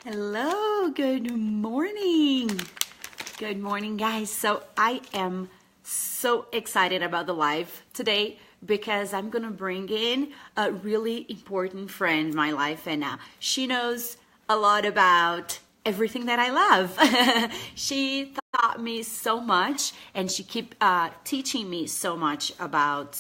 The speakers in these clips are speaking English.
Hello, good morning. Good morning, guys. So I am so excited about the live today because I'm gonna bring in a really important friend in my life, and she knows a lot about everything that I love. She taught me so much, and she keep teaching me so much about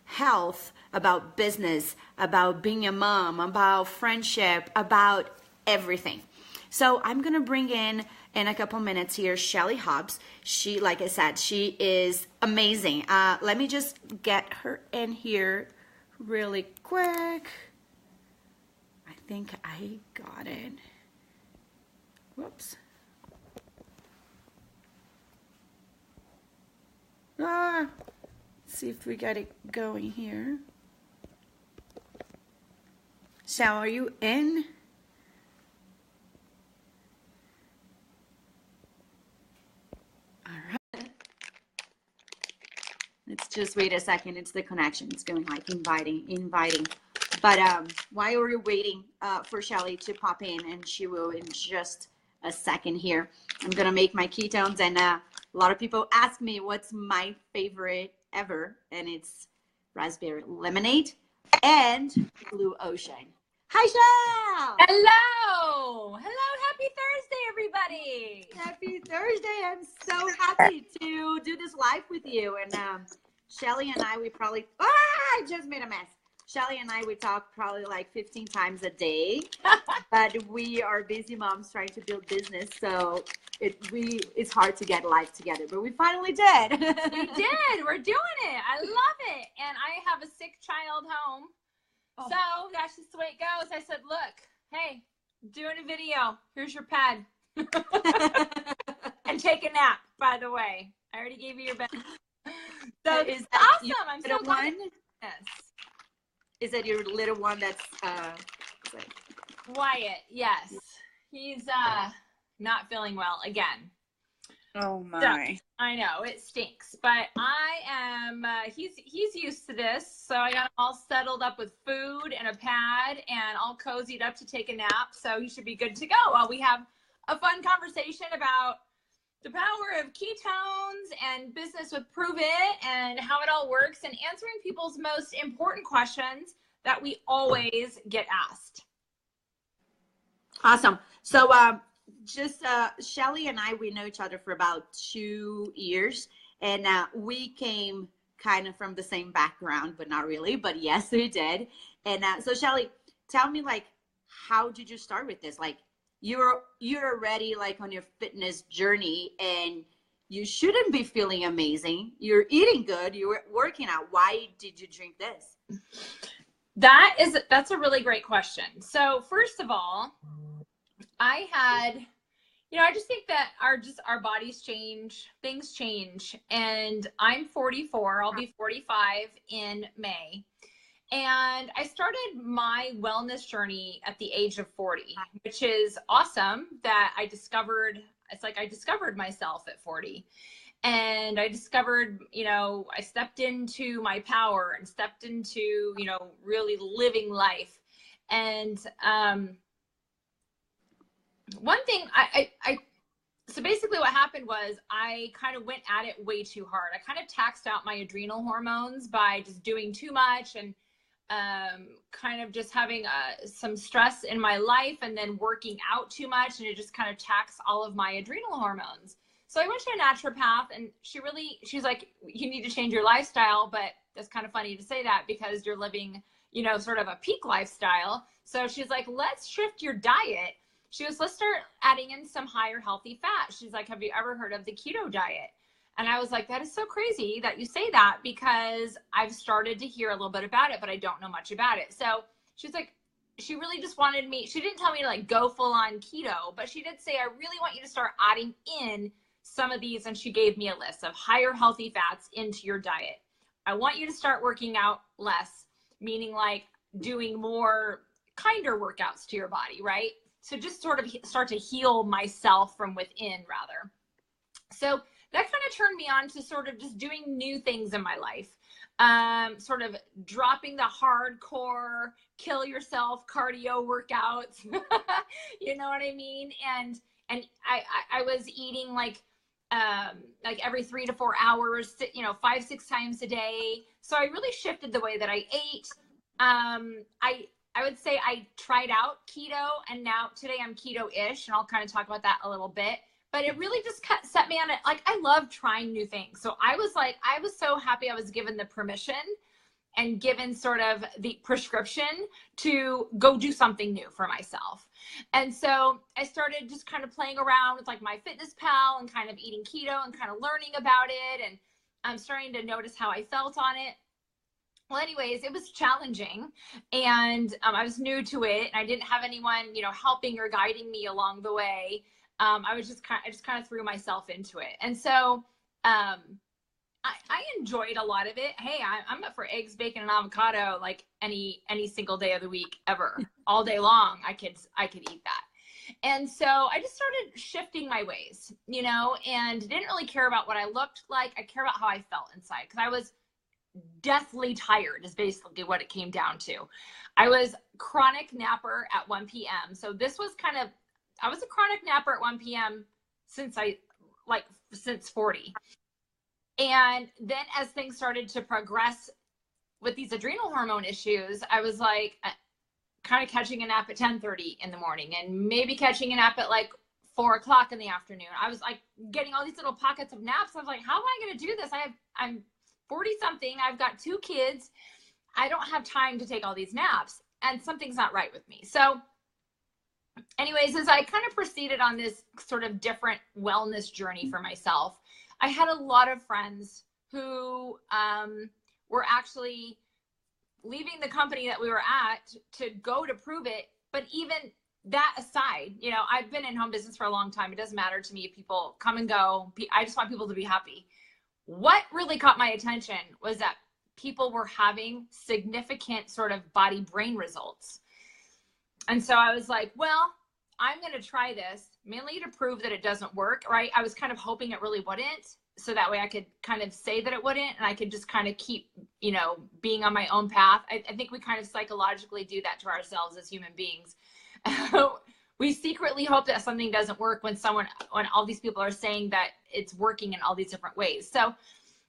health, about business, about being a mom, about friendship, about everything. So I'm gonna bring in a couple minutes here Shelly Hobbs. She, like I said, she is amazing. Let me just get her in here really quick. I think I got it. Whoops. Let's see if we got it going here. So are you in? Let's just wait a second. It's the connection. It's going like inviting. But while we're waiting for Shelly to pop in, and she will in just a second here, I'm going to make my ketones. And a lot of people ask me what's my favorite ever, and it's raspberry lemonade and blue ocean. Hi, Shell! Hello! Happy Thursday, everybody! Happy Thursday. I'm so happy to do this live with you. And Shelly and I, I just made a mess. Shelly and I, we talk probably like 15 times a day, but we are busy moms trying to build business. So it's hard to get live together, but we finally did. We did. We're doing it. I love it. And I have a sick child home. Oh. So that's just the way it goes. I said, look, hey, doing a video. Here's your pad. And take a nap, by the way. I already gave you your bed. So is that awesome. I'm so glad. Yes. Is that your little one that's Wyatt? Yes. He's not feeling well again. Oh my. So, I know it stinks, but I am he's used to this, so I got him all settled up with food and a pad and all cozied up to take a nap, so he should be good to go while we have a fun conversation about the power of ketones and business with Prüvit and how it all works, and answering people's most important questions that we always get asked. Awesome. So just Shelly and I, we know each other for about 2 years, and we came kind of from the same background, but not really, but yes, we did. And so Shelly, tell me, like, how did you start with this? Like, you're already like on your fitness journey, and you shouldn't be feeling amazing. You're eating good. You're working out. Why did you drink this? That's a really great question. So first of all, I had, I just think that our bodies change, things change. And I'm 44, I'll be 45 in May. And I started my wellness journey at the age of 40, which is awesome that I discovered myself at 40. And I discovered, I stepped into my power and stepped into, really living life. And one thing so basically what happened was I kind of went at it way too hard. I kind of taxed out my adrenal hormones by just doing too much and kind of just having some stress in my life, and then working out too much, and it just kind of taxed all of my adrenal hormones. So I went to a naturopath, and she's like, you need to change your lifestyle. But that's kind of funny to say that because you're living, sort of a peak lifestyle. So she's like, let's shift your diet. She goes, let's start adding in some higher healthy fat. She's like, have you ever heard of the keto diet? And I was like, that is so crazy that you say that, because I've started to hear a little bit about it, but I don't know much about it. So she's like, she really just wanted me, she didn't tell me to like go full on keto, but she did say, I really want you to start adding in some of these. And she gave me a list of higher healthy fats into your diet. I want you to start working out less, meaning like doing more kinder workouts to your body, right? So just sort of start to heal myself from within, rather. So that kind of turned me on to sort of just doing new things in my life. sort of dropping the hardcore kill yourself cardio workouts. You know what I mean? And I was eating like every 3 to 4 hours, 5-6 times a day. So I really shifted the way that I ate. I would say I tried out keto, and now today I'm keto-ish, and I'll kind of talk about that a little bit. But it really just set me on it. Like, I love trying new things. So I was so happy I was given the permission and given sort of the prescription to go do something new for myself. And so I started just kind of playing around with like MyFitnessPal and kind of eating keto and kind of learning about it. And I'm starting to notice how I felt on it. Well, anyways, it was challenging, and I was new to it, and I didn't have anyone, helping or guiding me along the way. I just kind of threw myself into it. And so I enjoyed a lot of it. Hey, I'm up for eggs, bacon, and avocado like any single day of the week ever, all day long. I could eat that. And so I just started shifting my ways, and didn't really care about what I looked like. I care about how I felt inside, because I was deathly tired is basically what it came down to. I was chronic napper at 1 p.m. So this was I was a chronic napper at 1 p.m. since 40. And then as things started to progress with these adrenal hormone issues, I was like kind of catching a nap at 10:30 in the morning, and maybe catching a nap at like 4 o'clock in the afternoon. I was like getting all these little pockets of naps. I was like, how am I going to do this? I'm 40 something. I've got 2 kids. I don't have time to take all these naps, and something's not right with me. So anyways, as I kind of proceeded on this sort of different wellness journey for myself, I had a lot of friends who were actually leaving the company that we were at to go to Prüvit. But even that aside, I've been in home business for a long time. It doesn't matter to me if people come and go. I just want people to be happy. What really caught my attention was that people were having significant sort of body-brain results. And so I was like, well, I'm going to try this mainly to prove that it doesn't work, right? I was kind of hoping it really wouldn't, so that way I could kind of say that it wouldn't, and I could just kind of keep, being on my own path. I think we kind of psychologically do that to ourselves as human beings. We secretly hope that something doesn't work when all these people are saying that it's working in all these different ways. So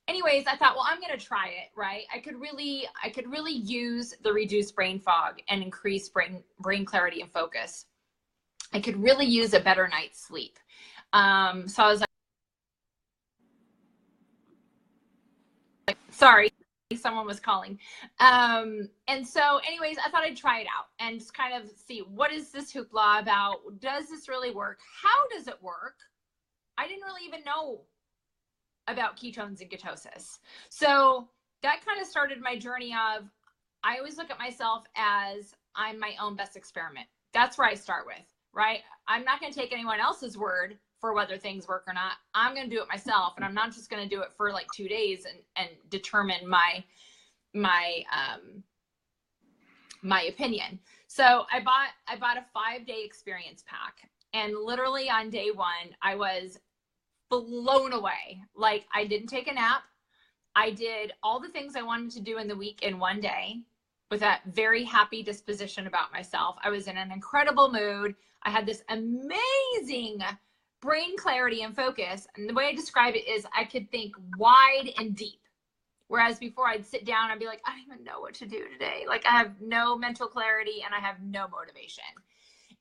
anyways, I thought, well, I'm going to try it, right? I could really use the reduced brain fog and increase brain clarity and focus. I could really use a better night's sleep. So I was like, sorry, someone was calling. And so anyways, I thought I'd try it out and just kind of see, what is this hoopla about? Does this really work? How does it work? I didn't really even know about ketones and ketosis. So that kind of started my journey of, I always look at myself as I'm my own best experiment. That's where I start with, right? I'm not going to take anyone else's word for whether things work or not. I'm going to do it myself, and I'm not just going to do it for like 2 days and determine my opinion. So I bought a 5-day experience pack, and literally on day 1, I was blown away. Like, I didn't take a nap. I did all the things I wanted to do in the week in 1 day with a very happy disposition about myself. I was in an incredible mood. I had this amazing brain clarity and focus. And the way I describe it is I could think wide and deep. Whereas before I'd sit down and be like, I don't even know what to do today. Like, I have no mental clarity and I have no motivation.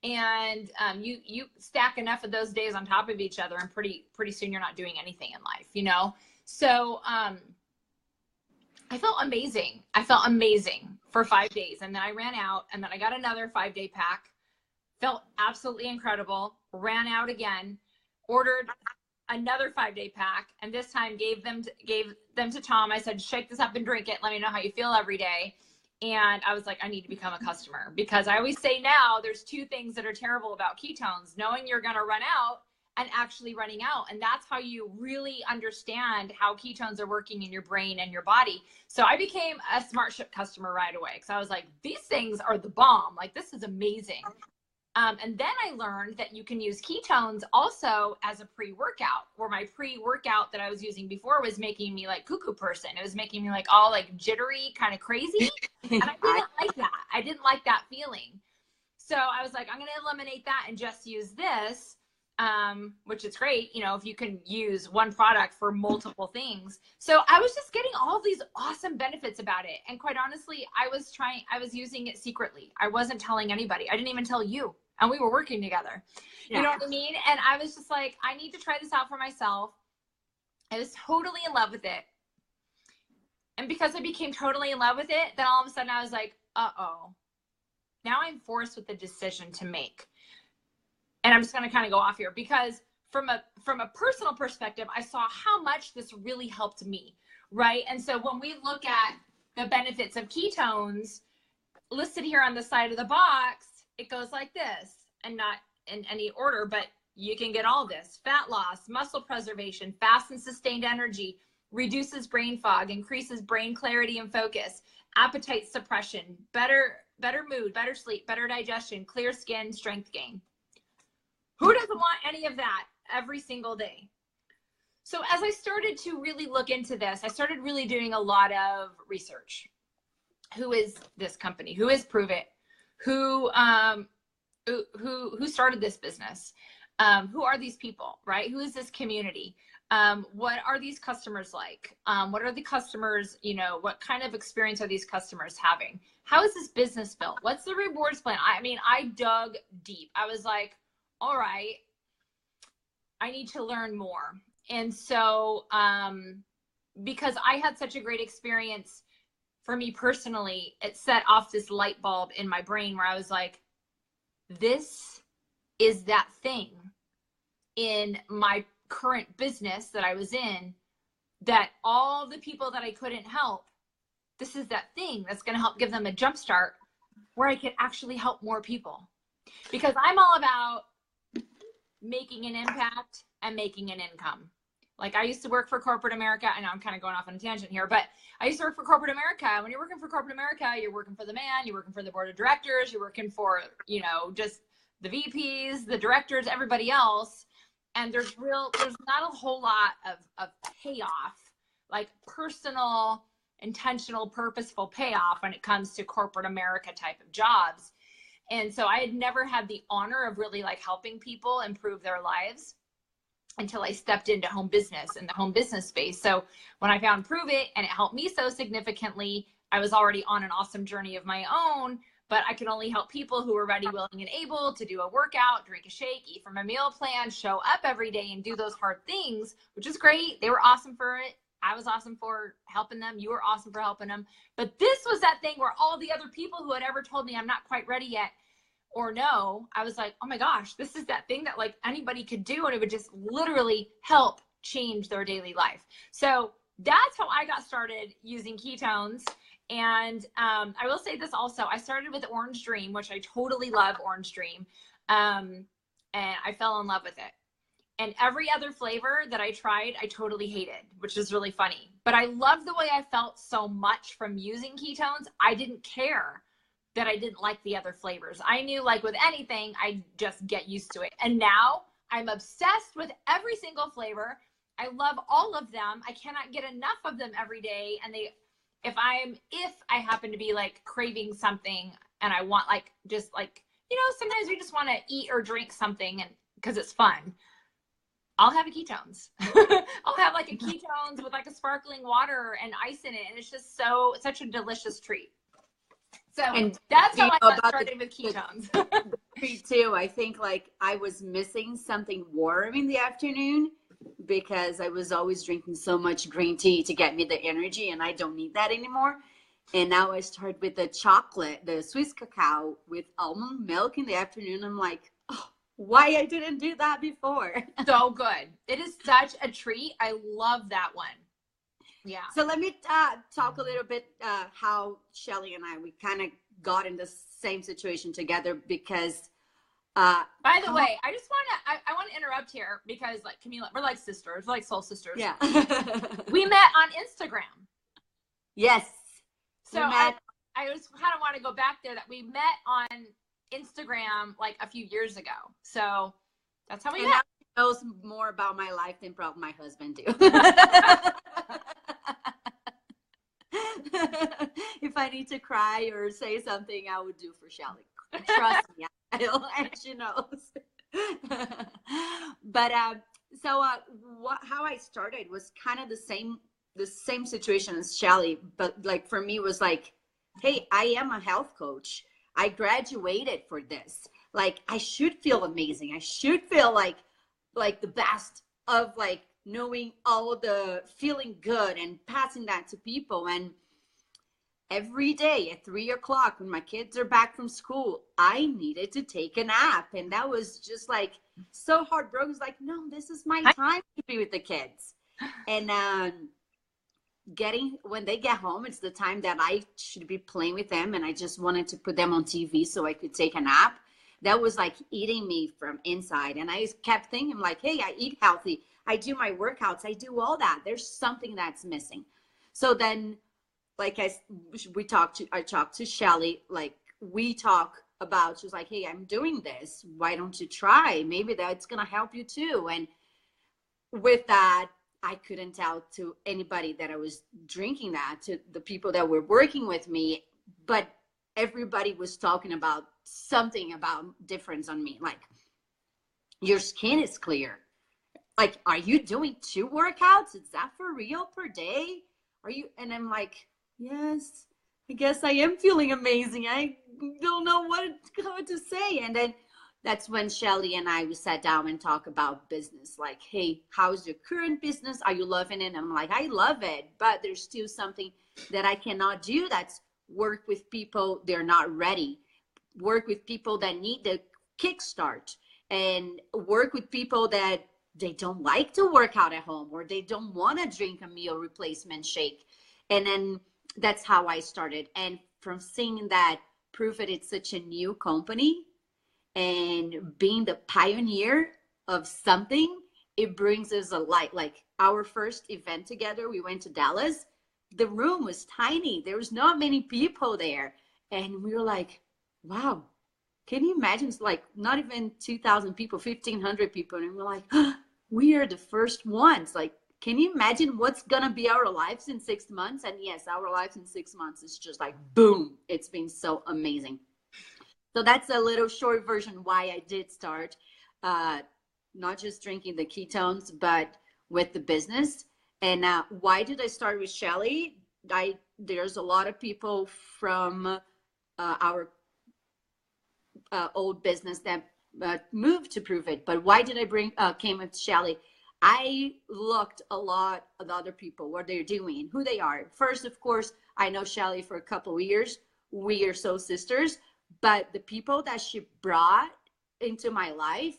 And you stack enough of those days on top of each other, and pretty soon you're not doing anything in life, So I felt amazing. For 5 days. And then I ran out, and then I got another 5-day pack. Felt absolutely incredible. Ran out again. Ordered another 5-day pack, and this time gave them to Tom. I said, shake this up and drink it. Let me know how you feel every day. And I was like, I need to become a customer, because I always say now there's 2 things that are terrible about ketones: knowing you're going to run out and actually running out. And that's how you really understand how ketones are working in your brain and your body. So I became a Smart Ship customer right away, because I was like, these things are the bomb. Like, this is amazing. And then I learned that you can use ketones also as a pre-workout, where my pre-workout that I was using before was making me like cuckoo person. It was making me like all like jittery, kind of crazy. And I didn't like that. I didn't like that feeling. So I was like, I'm going to eliminate that and just use this, which is great, you know, if you can use one product for multiple things. So I was just getting all these awesome benefits about it. And quite honestly, I was using it secretly. I wasn't telling anybody. I didn't even tell you. And we were working together. Yeah. You know what I mean? And I was just like, I need to try this out for myself. I was totally in love with it. And because I became totally in love with it, then all of a sudden I was like, uh-oh. Now I'm forced with a decision to make. And I'm just going to kind of go off here because from a personal perspective, I saw how much this really helped me, right? And so when we look at the benefits of ketones listed here on the side of the box, it goes like this, and not in any order, but you can get all this: fat loss, muscle preservation, fast and sustained energy, reduces brain fog, increases brain clarity and focus, appetite suppression, better mood, better sleep, better digestion, clear skin, strength gain. Who doesn't want any of that every single day? So as I started to really look into this, I started really doing a lot of research. Who is this company? Who is Prüvit? Who started this business? Who are these people, right? Who is this community? What are these customers like? What are the customers, you know, what kind of experience are these customers having? How is this business built? What's the rewards plan? I mean, I dug deep. I was like, all right, I need to learn more. And so, because I had such a great experience for me personally, it set off this light bulb in my brain where I was like, this is that thing in my current business that I was in, that all the people that I couldn't help, this is that thing that's going to help give them a jump start where I could actually help more people. Because I'm all about making an impact and making an income. Like, I used to work for corporate America. I know I'm kind of going off on a tangent here, but I used to work for corporate America. When you're working for corporate America, you're working for the man, you're working for the board of directors, you're working for, you know, just the VPs, the directors, everybody else. And there's not a whole lot of payoff, like personal, intentional, purposeful payoff when it comes to corporate America type of jobs. And so I had never had the honor of really like helping people improve their lives until I stepped into home business in the home business space. So when I found Prüvit and it helped me so significantly, I was already on an awesome journey of my own, but I could only help people who were ready, willing, and able to do a workout, drink a shake, eat from a meal plan, show up every day and do those hard things, which is great. They were awesome for it. I was awesome for helping them. You were awesome for helping them. But this was that thing where all the other people who had ever told me I'm not quite ready yet, or no, I was like, oh my gosh, this is that thing that like anybody could do, and it would just literally help change their daily life. So that's how I got started using ketones. And I will say this also, I started with Orange Dream, which I totally love Orange Dream. And I fell in love with it. And every other flavor that I tried, I totally hated, which is really funny. But I love the way I felt so much from using ketones. I didn't care that I didn't like the other flavors. I knew, like with anything, I just get used to it. And now I'm obsessed with every single flavor. I love all of them. I cannot get enough of them every day. And if I happen to be like craving something and I want like, just like, you know, sometimes we just want to eat or drink something and because it's fun, I'll have a ketones. I'll have like a ketones with like a sparkling water and ice in it. And it's just such a delicious treat. So and that's how I got started with ketones. The treat too. I think like I was missing something warm in the afternoon because I was always drinking so much green tea to get me the energy, and I don't need that anymore. And now I start with the chocolate, the Swiss cacao with almond milk in the afternoon. I'm like, oh, why I didn't do that before. So good. It is such a treat. I love that one. Yeah. So let me talk a little bit how Shelly and we kind of got in the same situation together because by the way, I just want to interrupt here because like Camila, we're like sisters, we're like soul sisters. Yeah. We met on Instagram. Yes. So I just kind of want to go back there that we met on Instagram like a few years ago. So that's how we And met. now she knows more about my life than probably my husband do. If I need to cry or say something, I would do for Shelly. Trust me, and she knows. But how I started was kind of the same situation as Shelly, but like for me was like, hey, I am a health coach. I graduated for this. Like I should feel amazing. I should feel like the best of like knowing all the feeling good and passing that to people. And every day at 3 o'clock when my kids are back from school, I needed to take a nap. And that was just like so heartbroken. It's like, no, this is my time to be with the kids. And when they get home, it's the time that I should be playing with them. And I just wanted to put them on TV so I could take a nap. That was like eating me from inside. And I kept thinking like, hey, I eat healthy. I do my workouts. I do all that. There's something that's missing. So then like I talked to Shelly, like we talk about, she was like, hey, I'm doing this. Why don't you try? Maybe that's going to help you too. And with that, I couldn't tell to anybody that I was drinking that, to the people that were working with me, but everybody was talking about something about difference on me. Like, your skin is clear. Like, are you doing 2 workouts? Is that for real per day? Are you? And I'm like, yes, I guess I am feeling amazing. I don't know what to say. And then that's when Shelly and I, we sat down and talk about business. Like, hey, how's your current business? Are you loving it? And I'm like, I love it, but there's still something that I cannot do. That's work with people. They're not ready. Work with people that need the kickstart, and work with people that they don't like to work out at home, or they don't want to drink a meal replacement shake. And then that's how I started. And from seeing that Prüvit, it's such a new company, and being the pioneer of something, it brings us a light. Like our first event together, we went to Dallas. The room was tiny. There was not many people there. And we were like, wow, can you imagine? It's like not even 2,000 people, 1,500 people. And we're like, oh, we are the first ones. Like, can you imagine what's going to be our lives in 6 months? And yes, our lives in 6 months is just like, boom, it's been so amazing. So that's a little short version why I did start, not just drinking the ketones, but with the business. And why did I start with Shelly? There's a lot of people from our old business that moved to Prüvit. But why did I came with Shelly? I looked a lot at other people, what they're doing, who they are. First, of course, I know Shelly for a couple of years. We are so sisters. But the people that she brought into my life,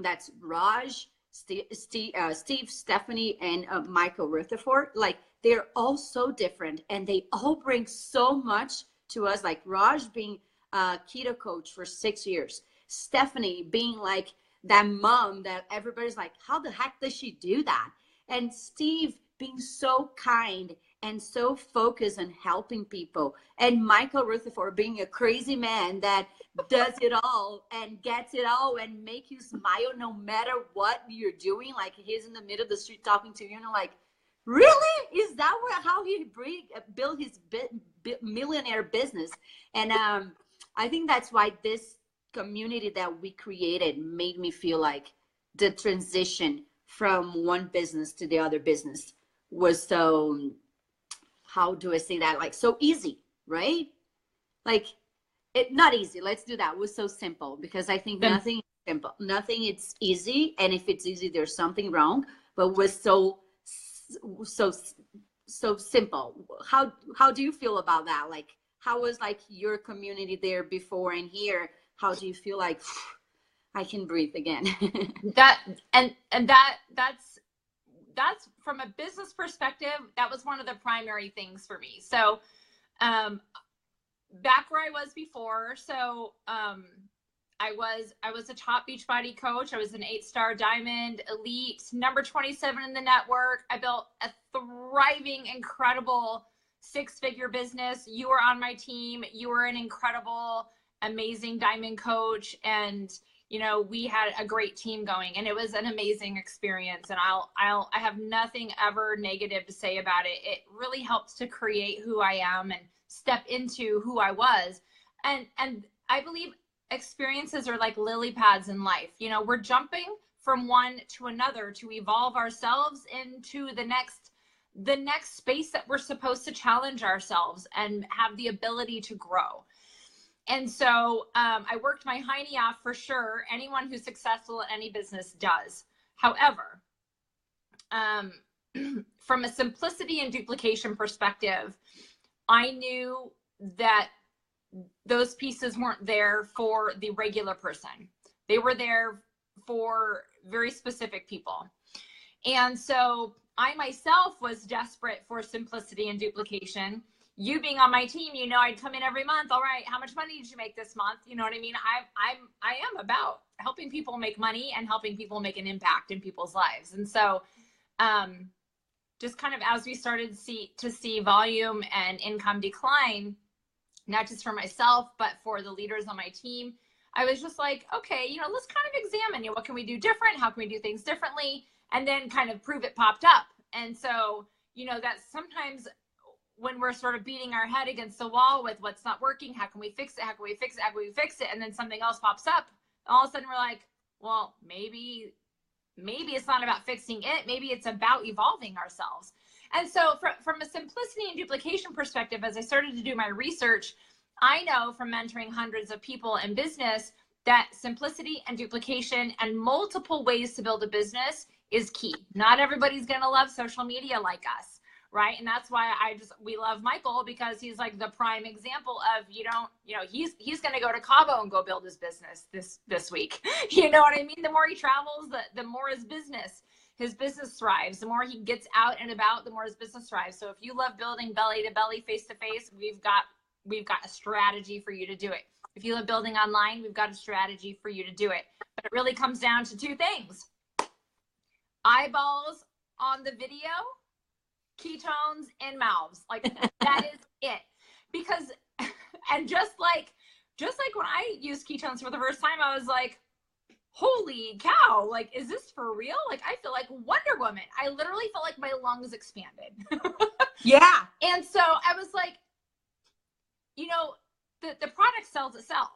that's Raj, Steve, Stephanie, and Michael Rutherford, like they're all so different, and they all bring so much to us. Like Raj being a keto coach for 6 years, Stephanie being like that mom that everybody's like, how the heck does she do that? And Steve being so kind and so focused on helping people. And Michael Rutherford being a crazy man that does it all and gets it all and make you smile no matter what you're doing. Like he's in the middle of the street talking to you and you're like, really? Is that how he built his millionaire business? And I think that's why this community that we created made me feel like the transition from one business to the other business was so, how do I say that? Like so easy, right? Like it, not easy. Let's do that. It was so simple, because I think nothing is simple. Nothing it's easy. And if it's easy, there's something wrong, but was so simple. How do you feel about that? Like, how was like your community there before and here? How do you feel like I can breathe again? That's from a business perspective, that was one of the primary things for me. So back where I was before, so I was a top BeachBody coach. I was an 8-star diamond elite, number 27 in the network. I built a thriving, incredible 6-figure business. You were on my team. You were an incredible amazing diamond coach, and you know, we had a great team going, and it was an amazing experience. And I have nothing ever negative to say about it. It really helps to create who I am and step into who I was. And I believe experiences are like lily pads in life. You know, we're jumping from one to another to evolve ourselves into the next space that we're supposed to challenge ourselves and have the ability to grow. And so I worked my hiney off for sure. Anyone who's successful in any business does. However, from a simplicity and duplication perspective, I knew that those pieces weren't there for the regular person. They were there for very specific people. And so I myself was desperate for simplicity and duplication. You being on my team, you know, I'd come in every month. All right, how much money did you make this month? You know what I mean? I am about helping people make money and helping people make an impact in people's lives. And so, just kind of as we started to see volume and income decline, not just for myself, but for the leaders on my team, I was just like, okay, you know, let's kind of examine, you know, what can we do different? How can we do things differently? And then kind of Prüvit popped up. And so, you know, that sometimes when we're sort of beating our head against the wall with what's not working, how can we fix it? How can we fix it? How can we fix it? And then something else pops up. All of a sudden we're like, well, maybe it's not about fixing it. Maybe it's about evolving ourselves. And so from a simplicity and duplication perspective, as I started to do my research, I know from mentoring hundreds of people in business that simplicity and duplication and multiple ways to build a business is key. Not everybody's going to love social media like us. Right. And that's why we love Michael, because he's like the prime example of, he's going to go to Cabo and go build his business this week. You know what I mean? The more he travels, the more his business thrives. The more he gets out and about, the more his business thrives. So if you love building belly to belly, face to face, we've got a strategy for you to do it. If you love building online, we've got a strategy for you to do it. But it really comes down to two things: eyeballs on the video, ketones and mouths. Like, that is it. Because, and just like when I used ketones for the first time, I was like, holy cow, like, is this for real? Like, I feel like Wonder Woman. I literally felt like my lungs expanded. Yeah. And so I was like, you know, the product sells itself.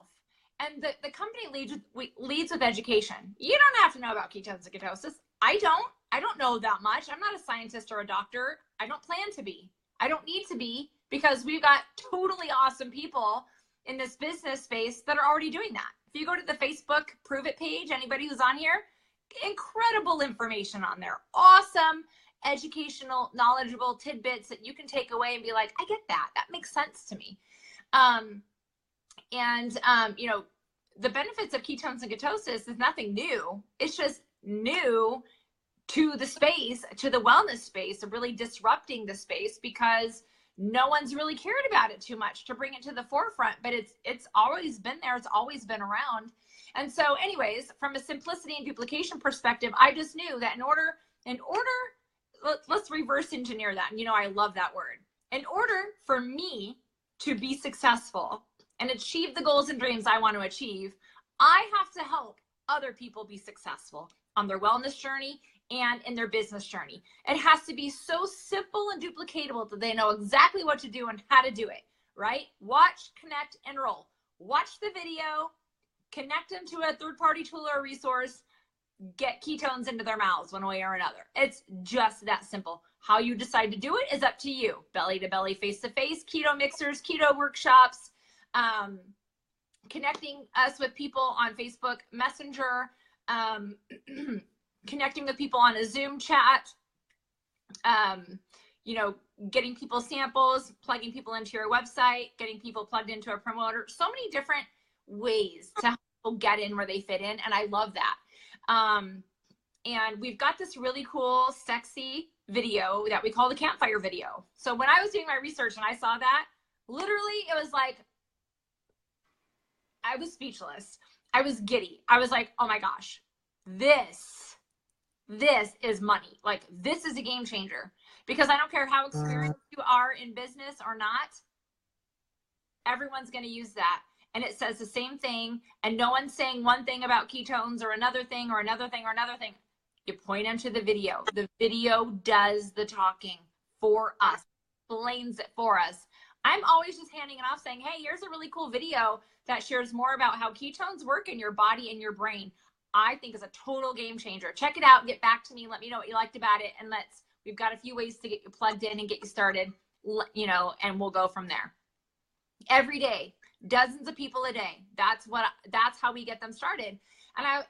And the company leads with education. You don't have to know about ketones and ketosis. I don't know that much. I'm not a scientist or a doctor. I don't plan to be. I don't need to be, because we've got totally awesome people in this business space that are already doing that. If you go to the Facebook Prüvit page, anybody who's on here, incredible information on there. Awesome, educational, knowledgeable tidbits that you can take away and be like, I get that. That makes sense to me. You know, the benefits of ketones and ketosis is nothing new. It's just new to the space, to the wellness space, of really disrupting the space, because no one's really cared about it too much to bring it to the forefront, but it's always been there. It's always been around. And so anyways, from a simplicity and duplication perspective, I just knew that in order, let's reverse engineer that. And you know, I love that word. In order for me to be successful and achieve the goals and dreams I want to achieve, I have to help other people be successful on their wellness journey and in their business journey. It has to be so simple and duplicatable that they know exactly what to do and how to do it, right? Watch, connect, enroll. Watch the video, connect them to a third-party tool or resource, get ketones into their mouths one way or another. It's just that simple. How you decide to do it is up to you. Belly to belly, face to face, keto mixers, keto workshops, connecting us with people on Facebook Messenger, connecting with people on a Zoom chat, you know, getting people samples, plugging people into your website, getting people plugged into a promoter. So many different ways to help people get in where they fit in. And I love that. And we've got this really cool, sexy video that we call the campfire video. So when I was doing my research and I saw that, literally it was like, I was speechless. I was giddy. I was like, oh my gosh, this is money. Like, this is a game changer, because I don't care how experienced you are in business or not, everyone's going to use that. and it says the same thing, and no one's saying one thing about ketones or another thing or another thing or another thing, you point them to the video. The video does the talking for us, explains it for us. I'm always just handing it off saying, hey, here's a really cool video that shares more about how ketones work in your body and your brain. I think is a total game changer. Check it out, get back to me, let me know what you liked about it, and we've got a few ways to get you plugged in and get you started, you know, and we'll go from there. Every day, dozens of people a day. That's how we get them started. And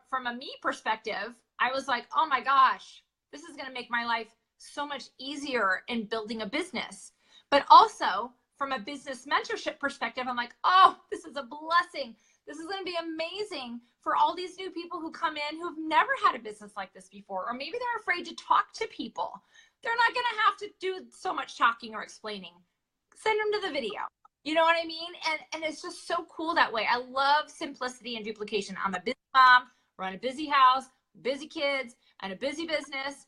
from a me perspective, I was like, oh my gosh, this is going to make my life so much easier in building a business. But also from a business mentorship perspective, I'm like, oh, this is a blessing. This is going to be amazing for all these new people who come in who've never had a business like this before, or maybe they're afraid to talk to people. They're not going to have to do so much talking or explaining. Send them to the video. You know what I mean? And it's just so cool that way. I love simplicity and duplication. I'm a busy mom, run a busy house, busy kids, and a busy business.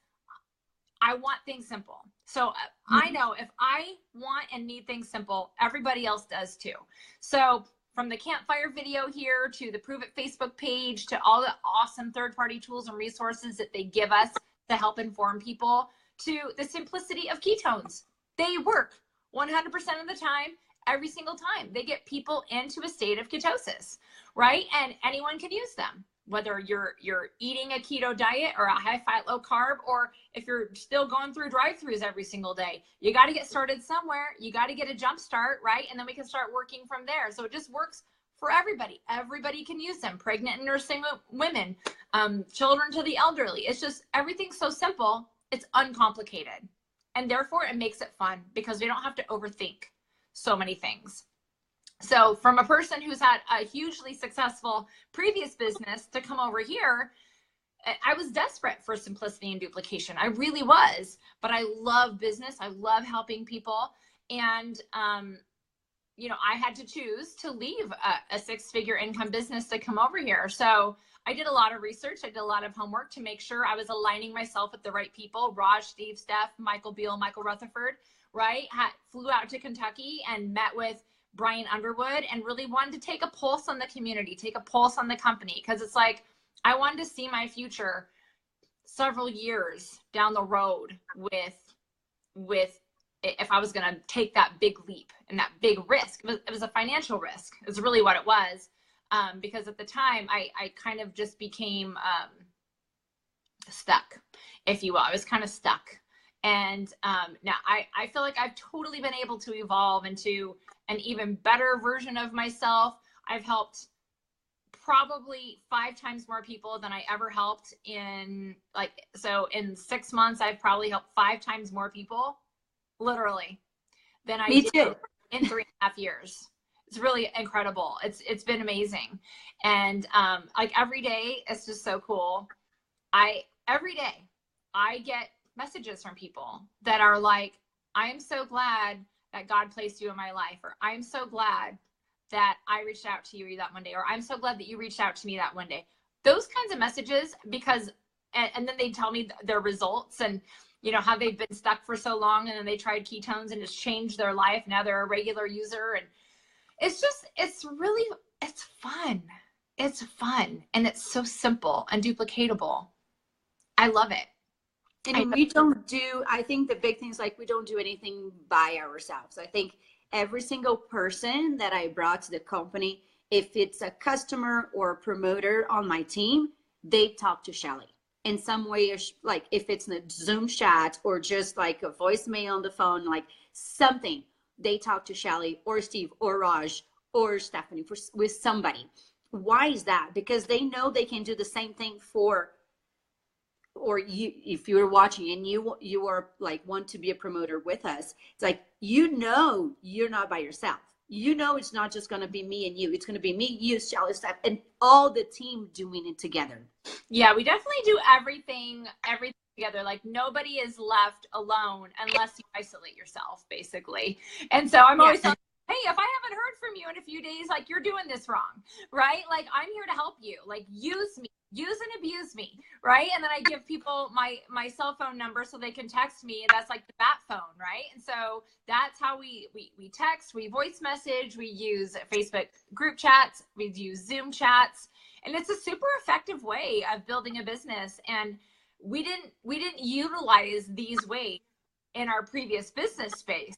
I want things simple. So I know if I want and need things simple, everybody else does too. So from the campfire video here to the Prüvit Facebook page to all the awesome third-party tools and resources that they give us to help inform people, to the simplicity of ketones. They work 100% of the time, every single time. They get people into a state of ketosis, right? And anyone can use them, whether you're eating a keto diet or a high-fat, low-carb, or if you're still going through drive-thrus every single day. You got to get started somewhere. You got to get a jump start, right? And then we can start working from there. So it just works for everybody. Everybody can use them. Pregnant and nursing women, children to the elderly. It's just everything's so simple. It's uncomplicated. And therefore, it makes it fun because we don't have to overthink so many things. So from a person who's had a hugely successful previous business to come over here, I was desperate for simplicity and duplication. I really was, but I love business. I love helping people. And, you know, I had to choose to leave a six-figure income business to come over here. So I did a lot of research. I did a lot of homework to make sure I was aligning myself with the right people. Raj, Steve, Steph, Michael Beal, Michael Rutherford, right? Flew out to Kentucky and met with Brian Underwood and really wanted to take a pulse on the community, take a pulse on the company. Because it's like, I wanted to see my future several years down the road with if I was going to take that big leap and that big risk. It was a financial risk. It's really what it was. Because at the time I kind of just became stuck, if you will. I was kind of stuck. And now I feel like I've totally been able to evolve into an even better version of myself. I've helped probably 5 times more people than I ever helped in in 6 months, I've probably helped 5 times more people, literally, than I did in 3.5 years. It's really incredible. It's been amazing. And like every day, it's just so cool. Every day I get messages from people that are like, I am so glad that God placed you in my life, or I'm so glad that I reached out to you that one day, or I'm so glad that you reached out to me that one day. Those kinds of messages, because, and then they tell me their results and, you know, how they've been stuck for so long and then they tried ketones and it's changed their life. Now they're a regular user. And it's fun. It's fun. And it's so simple and duplicatable. I love it. And I think the big thing is like, we don't do anything by ourselves. I think every single person that I brought to the company, if it's a customer or a promoter on my team, they talk to Shelly in some way, like if it's in a Zoom chat or just like a voicemail on the phone, like something, they talk to Shelly or Steve or Raj or Stephanie with somebody. Why is that? Because they know they can do the same thing or you, if you're watching and you are like want to be a promoter with us, it's like, you know, you're not by yourself. You know, it's not just going to be me and you. It's going to be me, you, Shelly, Steph, and all the team doing it together. Yeah, we definitely do everything together. Like nobody is left alone unless you isolate yourself, basically. And so I'm always telling, hey, if I haven't heard from you in a few days, like you're doing this wrong, right? Like I'm here to help you. Like use me. use and abuse me, right? And then I give people my cell phone number so they can text me. That's like the bat phone, right? And so that's how we text, we voice message, we use Facebook group chats, we use Zoom chats, and it's a super effective way of building a business. And we didn't utilize these ways in our previous business space.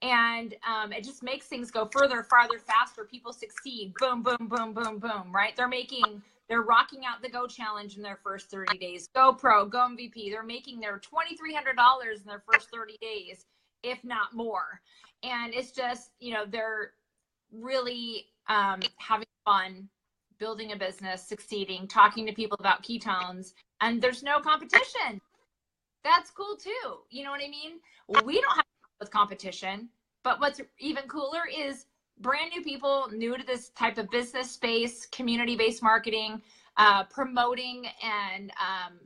And it just makes things go further, farther, faster. People succeed. Boom, boom, boom, boom, boom, right? They're rocking out the Go Challenge in their first 30 days. Go Pro, Go MVP. They're making their $2,300 in their first 30 days, if not more. And it's just, you know, they're really having fun, building a business, succeeding, talking to people about ketones, and there's no competition. That's cool too. You know what I mean? We don't have with competition, but what's even cooler is brand new people new to this type of business space, community-based marketing, promoting and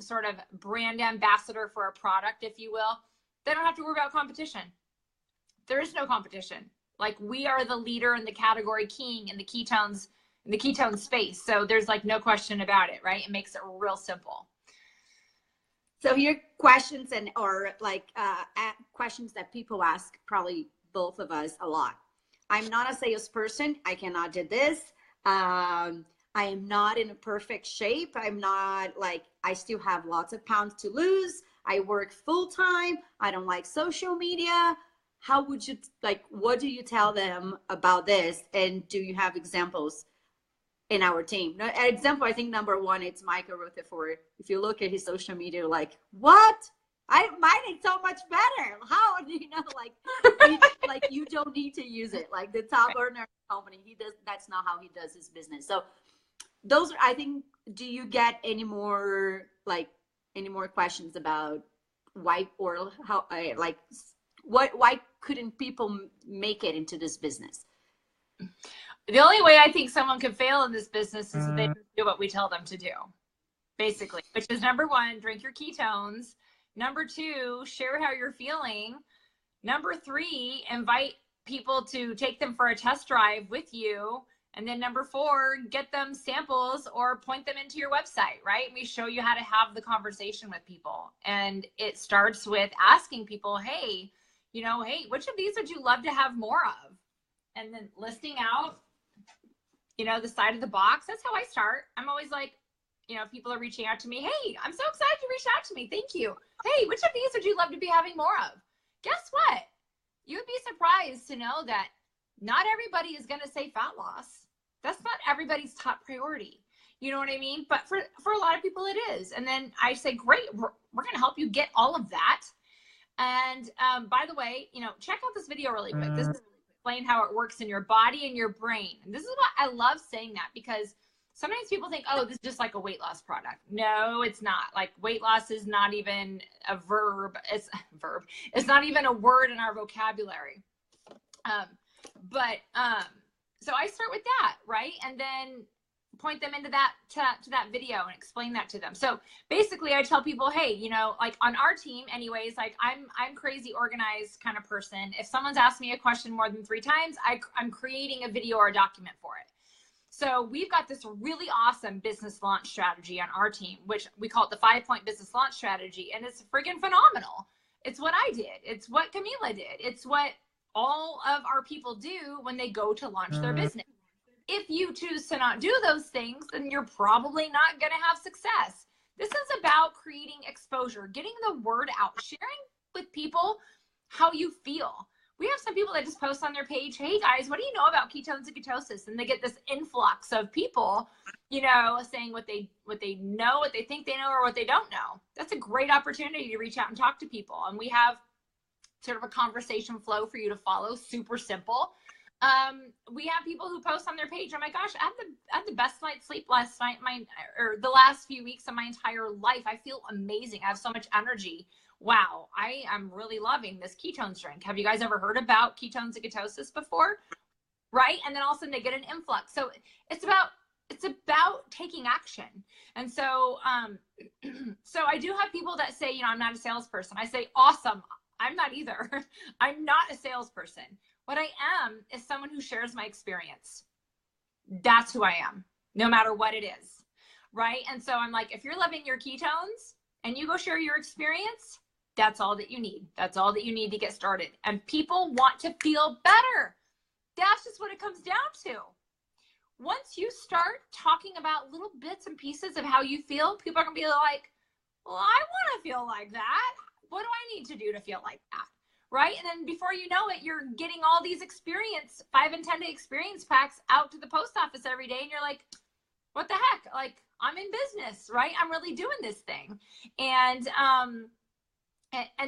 sort of brand ambassador for a product, if you will. They don't have to worry about competition. There is no competition. Like, we are the leader in the category king in the ketone space. So there's like no question about it, right? It makes it real simple. So here questions questions that people ask, probably both of us, a lot. I'm not a salesperson. I cannot do this. I am not in a perfect shape. I'm not like, I still have lots of pounds to lose. I work full time. I don't like social media. How would you, like, what do you tell them about this? And do you have examples in our team? An example, I think number one, it's Michael Rutherford. If you look at his social media, like, what? Mine is so much better. How do you know? Like, you don't need to use it. Like the top earner company, that's not how he does his business. So those are, I think, do you get any more questions about why, or how, why couldn't people make it into this business? The only way I think someone could fail in this business is if they do what we tell them to do, basically, which is number one, drink your ketones. Number two, share how you're feeling. Number three, invite people to take them for a test drive with you. And then number four, get them samples or point them into your website, right? We show you how to have the conversation with people. And it starts with asking people, hey, which of these would you love to have more of? And then listing out, the side of the box. That's how I start. I'm always like, people are reaching out to me. Hey, I'm so excited you reached out to me. Thank you. Hey, which of these would you love to be having more of? Guess what? You would be surprised to know that not everybody is going to say fat loss. That's not everybody's top priority. You know what I mean? But for a lot of people it is. And then I say, great, we're going to help you get all of that. And by the way, check out this video really quick. This is explain how it works in your body and your brain. And this is what I love saying that, because sometimes people think, oh, this is just like a weight loss product. No, it's not. Like, weight loss is not even a verb. It's a verb. It's not even a word in our vocabulary. So I start with that, right? And then point them into that to that video and explain that to them. So basically I tell people, hey, like on our team anyways, like I'm crazy organized kind of person. If someone's asked me a question more than 3 times, I'm creating a video or a document for it. So we've got this really awesome business launch strategy on our team, which we call it the 5-point business launch strategy. And it's friggin' phenomenal. It's what I did. It's what Camila did. It's what all of our people do when they go to launch their business. If you choose to not do those things, then you're probably not going to have success. This is about creating exposure, getting the word out, sharing with people how you feel. We have some people that just post on their page, hey guys, what do you know about ketones and ketosis? And they get this influx of people, saying what they know, what they think they know, or what they don't know. That's a great opportunity to reach out and talk to people. And we have sort of a conversation flow for you to follow, super simple. We have people who post on their page, oh my gosh, I had the best night's sleep last night, or the last few weeks of my entire life. I feel amazing. I have so much energy. Wow, I am really loving this ketones drink. Have you guys ever heard about ketones and ketosis before? Right? And then all of a sudden they get an influx. So it's about taking action. And so, so I do have people that say, I'm not a salesperson. I say, awesome. I'm not either. I'm not a salesperson. What I am is someone who shares my experience. That's who I am, no matter what it is, right? And so I'm like, if you're loving your ketones and you go share your experience, that's all that you need. That's all that you need to get started. And people want to feel better. That's just what it comes down to. Once you start talking about little bits and pieces of how you feel, people are going to be like, well, I want to feel like that. What do I need to do to feel like that? Right? And then before you know it, you're getting all these 5 and 10 day experience packs out to the post office every day. And you're like, what the heck? Like, I'm in business, right? I'm really doing this thing. And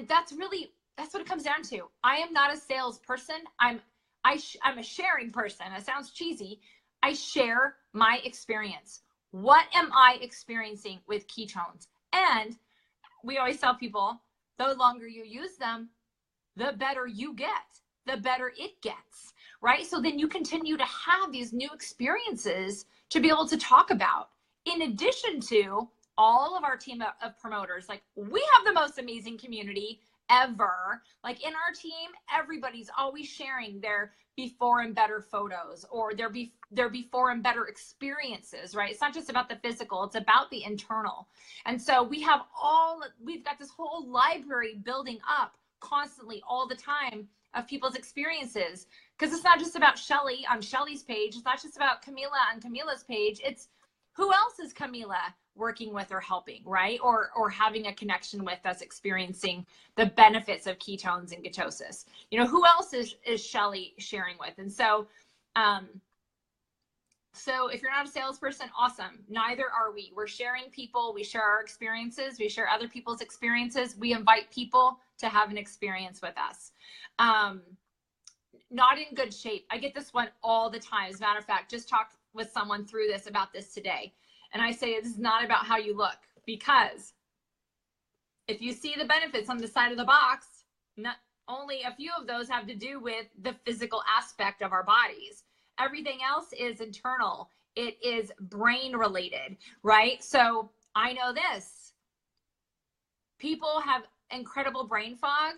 that's what it comes down to. I am not a salesperson. I'm a sharing person. It sounds cheesy. I share my experience. What am I experiencing with ketones? And we always tell people, the longer you use them, the better you get, the better it gets, right? So then you continue to have these new experiences to be able to talk about. In addition to all of our team of promoters, like, we have the most amazing community ever. Like, in our team, everybody's always sharing their before and better photos, or their before and better experiences, right? It's not just about the physical, it's about the internal. And so we've got this whole library building up constantly all the time of people's experiences, because it's not just about Shelly on Shelly's page. It's not just about Camila on Camila's page. It's who else is Camila working with or helping, right? Or having a connection with, that's experiencing the benefits of ketones and ketosis. You know, who else is Shelly sharing with? And so, so if you're not a salesperson, awesome. Neither are we. We're sharing people. We share our experiences. We share other people's experiences. We invite people to have an experience with us. Not in good shape. I get this one all the time. As a matter of fact, just talked with someone through this about this today. And I say, this is not about how you look, because if you see the benefits on the side of the box, not only a few of those have to do with the physical aspect of our bodies. Everything else is internal. It is brain related, right? So I know this. People have incredible brain fog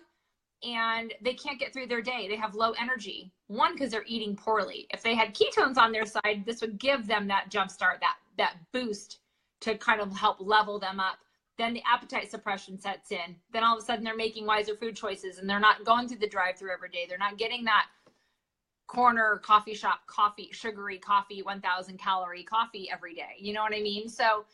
and they can't get through their day. They have low energy. One, because they're eating poorly. If they had ketones on their side, this would give them that jump start, that boost to kind of help level them up. Then the appetite suppression sets in. Then all of a sudden they're making wiser food choices and they're not going through the drive-through every day. They're not getting that corner coffee shop coffee, sugary coffee, 1,000 calorie coffee every day. You know what I mean? So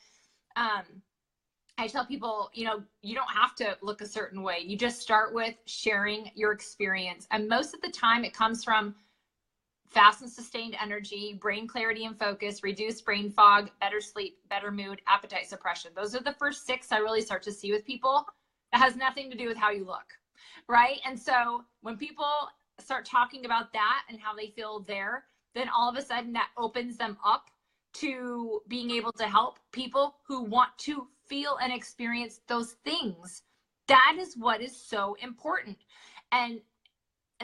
I tell people, you know, you don't have to look a certain way. You just start with sharing your experience. And most of the time it comes from fast and sustained energy, brain clarity and focus, reduced brain fog, better sleep, better mood, appetite suppression. Those are the first 6 I really start to see with people. It has nothing to do with how you look, right? And so when people start talking about that and how they feel there, then all of a sudden that opens them up to being able to help people who want to feel and experience those things. That is what is so important. And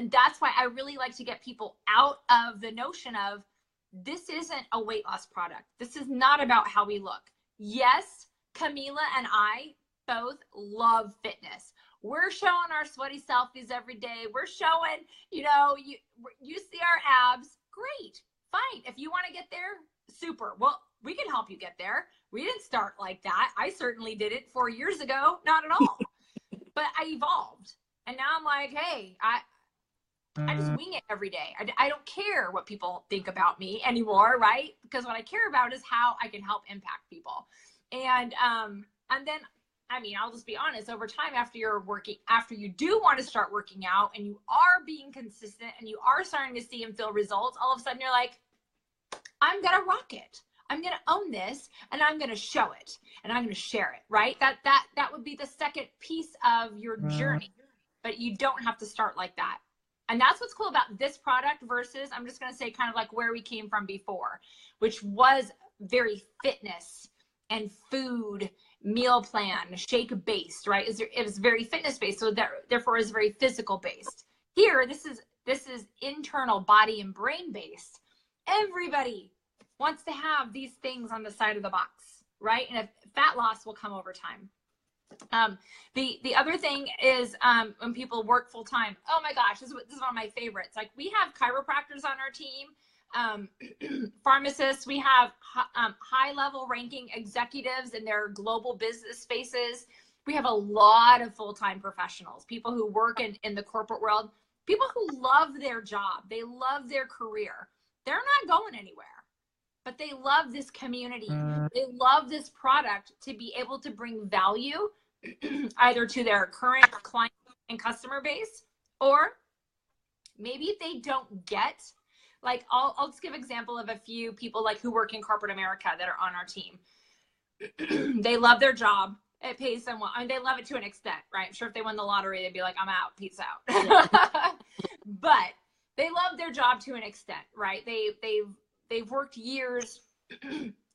that's why I really like to get people out of the notion of, this isn't a weight loss product. This is not about how we look. Yes, Camila and I both love fitness. We're showing our sweaty selfies every day. We're showing, you know, you see our abs. Great, fine. If you want to get there, super. Well, we can help you get there. We didn't start like that. I certainly did it 4 years ago. Not at all. But I evolved. And now I'm like, hey, I just wing it every day. I don't care what people think about me anymore, right? Because what I care about is how I can help impact people. And then, I mean, I'll just be honest, over time, after you do want to start working out and you are being consistent and you are starting to see and feel results, all of a sudden you're like, I'm going to rock it. I'm going to own this and I'm going to show it and I'm going to share it, right? That would be the second piece of your journey, but you don't have to start like that. And that's what's cool about this product versus, I'm just going to say kind of like where we came from before, which was very fitness and food, meal plan, shake based, right? It was very fitness based. So therefore is very physical based. Here, this is internal body and brain based. Everybody wants to have these things on the side of the box, right? And if fat loss will come over time. The other thing is when people work full time. Oh my gosh, this is one of my favorites. Like, we have chiropractors on our team. um, pharmacists. We have high level ranking executives in their global business spaces. We have a lot of full-time professionals, people who work in the corporate world, people who love their job. They love their career. They're not going anywhere, but they love this community. They love this product to be able to bring value either to their current client and customer base, or maybe they don't get, like, I'll just give an example of a few people like who work in corporate America that are on our team. They love their job. It pays them well. I mean, they love it to an extent, right? I'm sure if they won the lottery, they'd be like, I'm out, peace out. Yeah. But they love their job to an extent, right? They've worked years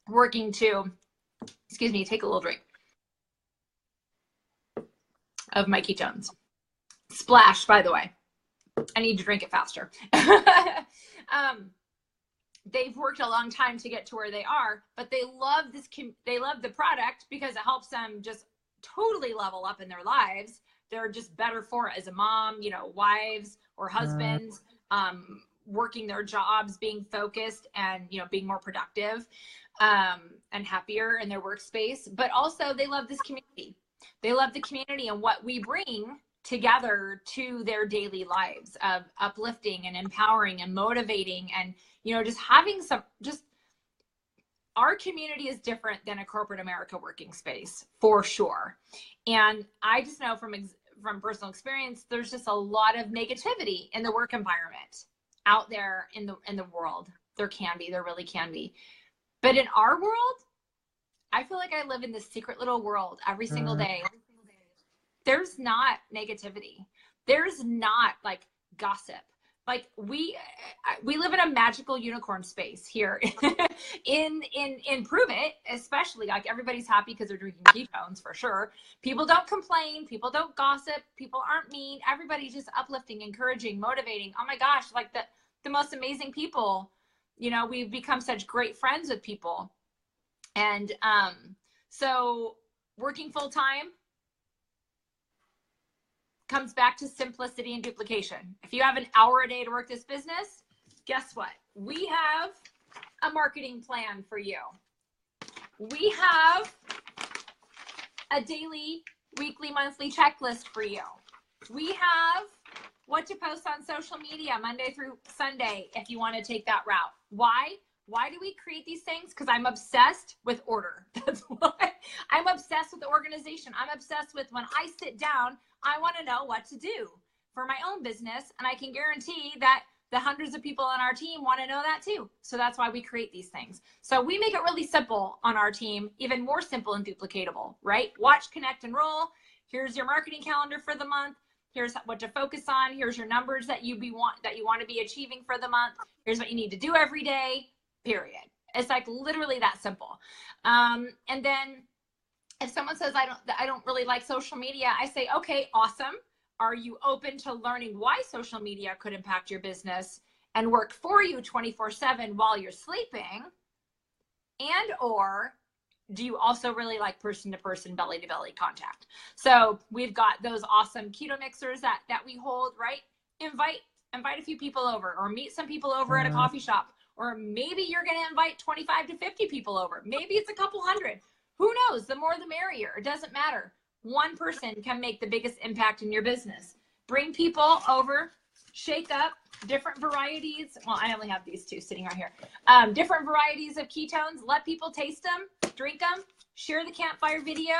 working to, excuse me, take a little drink of my ketones. Splash, by the way. I need to drink it faster. They've worked a long time to get to where they are, but they love this. They love the product because it helps them just totally level up in their lives. They're just better for it as a mom, you know, wives or husbands, working their jobs, being focused and, you know, being more productive, and happier in their workspace. But also they love this community. They love the community and what we bring together to their daily lives of uplifting and empowering and motivating, and, you know, just having some, just, our community is different than a corporate America working space for sure. And I just know from personal experience, there's just a lot of negativity in the work environment out there in the world. There really can be. But in our world, I feel like I live in this secret little world every single day. There's not negativity. There's not like gossip. Like we live in a magical unicorn space here in Prüvit, especially. Like, everybody's happy because they're drinking ketones for sure. People don't complain. People don't gossip. People aren't mean. Everybody's just uplifting, encouraging, motivating. Oh my gosh, like the most amazing people. You know, we've become such great friends with people. And so working full time comes back to simplicity and duplication. If you have an hour a day to work this business, guess what? We have a marketing plan for you. We have a daily, weekly, monthly checklist for you. We have what to post on social media Monday through Sunday if you want to take that route. Why? Why do we create these things? Because I'm obsessed with order. That's why. I'm obsessed with the organization. I'm obsessed with, when I sit down, I want to know what to do for my own business. And I can guarantee that the hundreds of people on our team want to know that too. So that's why we create these things. So we make it really simple on our team, even more simple and duplicatable, right? Watch, connect, and roll. Here's your marketing calendar for the month. Here's what to focus on. Here's your numbers that you want to be achieving for the month. Here's what you need to do every day, period. It's like literally that simple. And then if someone says, I don't really like social media, I say, okay, awesome. Are you open to learning why social media could impact your business and work for you 24/7 while you're sleeping? And or do you also really like person-to-person, belly-to-belly contact? So we've got those awesome keto mixers that we hold, right? Invite a few people over, or meet some people over at a coffee shop, or maybe you're going to invite 25 to 50 people over. Maybe it's a couple hundred. Who knows? The more the merrier. It doesn't matter. One person can make the biggest impact in your business. Bring people over, shake up different varieties. Well, I only have these two sitting right here. Different varieties of ketones. Let people taste them, drink them, share the campfire video,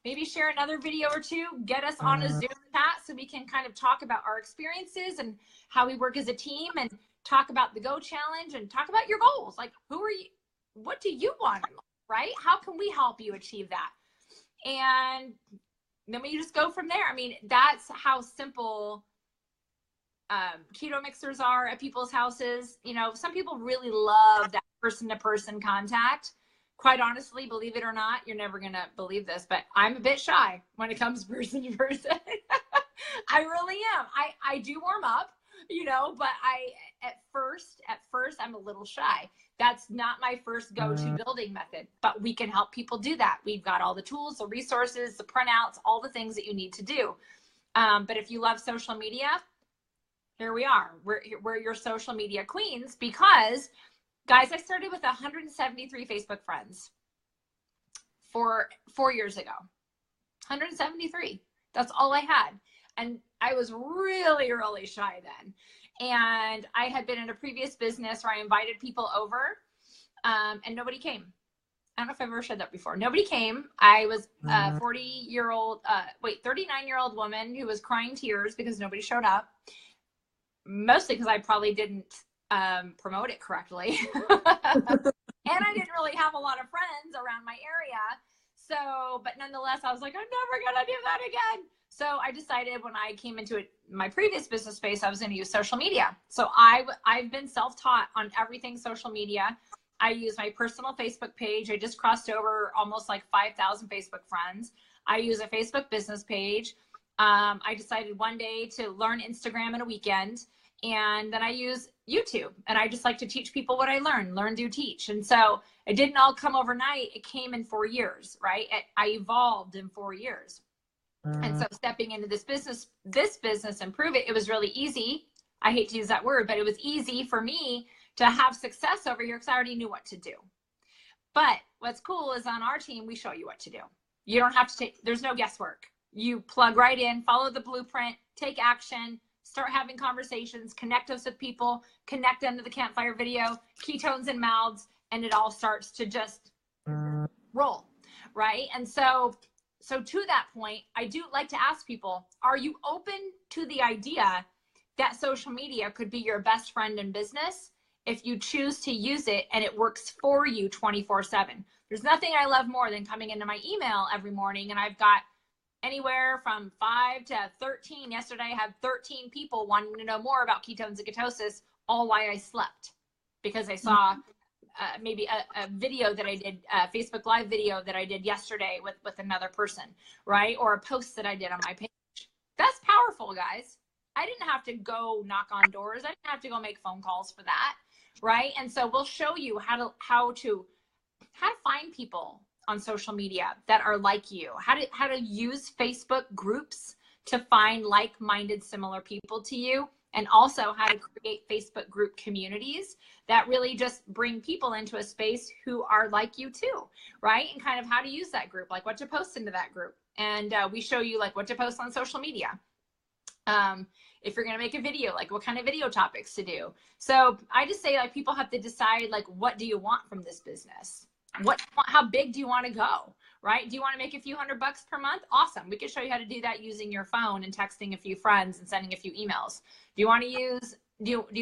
maybe share another video or two, get us on a Zoom chat so we can kind of talk about our experiences and how we work as a team, and talk about the Go Challenge, and talk about your goals. Like, who are you? What do you want? Right? How can we help you achieve that? And then we just go from there. I mean, that's how simple keto mixers are at people's houses. You know, some people really love that person-to-person contact. Quite honestly, believe it or not, you're never going to believe this, but I'm a bit shy when it comes person-to-person. I really am. I do warm up, you know, but at first, I'm a little shy. That's not my first go-to building method, but we can help people do that. We've got all the tools, the resources, the printouts, all the things that you need to do. But if you love social media, here we are. We're your social media queens because, guys, I started with 173 Facebook friends 4 years ago. 173. That's all I had. And I was really, really shy then. And I had been in a previous business where I invited people over, and nobody came. I don't know if I've ever said that before. Nobody came. I was a 39-year-old woman who was crying tears because nobody showed up. Mostly because I probably didn't promote it correctly. And I didn't really have a lot of friends around my area. So, but nonetheless, I was like, I'm never going to do that again. So I decided when I came into my previous business space, I was going to use social media. So I've been self-taught on everything social media. I use my personal Facebook page. I just crossed over almost like 5,000 Facebook friends. I use a Facebook business page. I decided one day to learn Instagram in a weekend, and then I use YouTube, and I just like to teach people what I learn, do, teach. And so it didn't all come overnight. It came in 4 years, right? I evolved in 4 years. And so stepping into this business and Prüvit, it was really easy. I hate to use that word, but it was easy for me to have success over here because I already knew what to do. But what's cool is on our team, we show you what to do. You don't have to there's no guesswork. You plug right in, follow the blueprint, take action, start having conversations, connect us with people, connect them to the campfire video, ketones and mouths, and it all starts to just roll, right? And so to that point, I do like to ask people, are you open to the idea that social media could be your best friend in business if you choose to use it and it works for you 24/7? There's nothing I love more than coming into my email every morning and I've got anywhere from 5 to 13. Yesterday, I had 13 people wanting to know more about ketones and ketosis, all while I slept, because I saw maybe a video that I did, a Facebook Live video that I did yesterday with another person, right? Or a post that I did on my page. That's powerful, guys. I didn't have to go knock on doors. I didn't have to go make phone calls for that, right? And so we'll show you how to find people on social media that are like you, how to use Facebook groups to find like-minded similar people to you, and also how to create Facebook group communities that really just bring people into a space who are like you too, right? And kind of how to use that group, like what to post into that group. And we show you like what to post on social media. If you're going to make a video, like what kind of video topics to do. So I just say like people have to decide like, what do you want from this business? How big do you want to go, right? Do you want to make a few $100 per month? Awesome. We can show you how to do that using your phone and texting a few friends and sending a few emails. Do you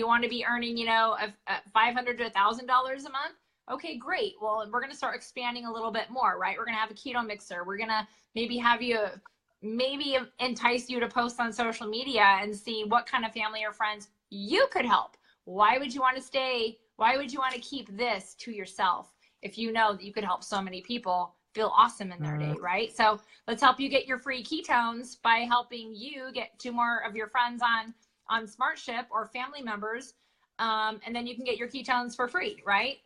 want to be earning, $500 to $1,000 a month? Okay, great. Well, we're going to start expanding a little bit more, right? We're going to have a keto mixer. We're going to maybe entice you to post on social media and see what kind of family or friends you could help. Why would you want to keep this to yourself if you know that you could help so many people feel awesome in their day, right? So let's help you get your free ketones by helping you get 2 more of your friends on SmartShip or family members. And then you can get your ketones for free, right?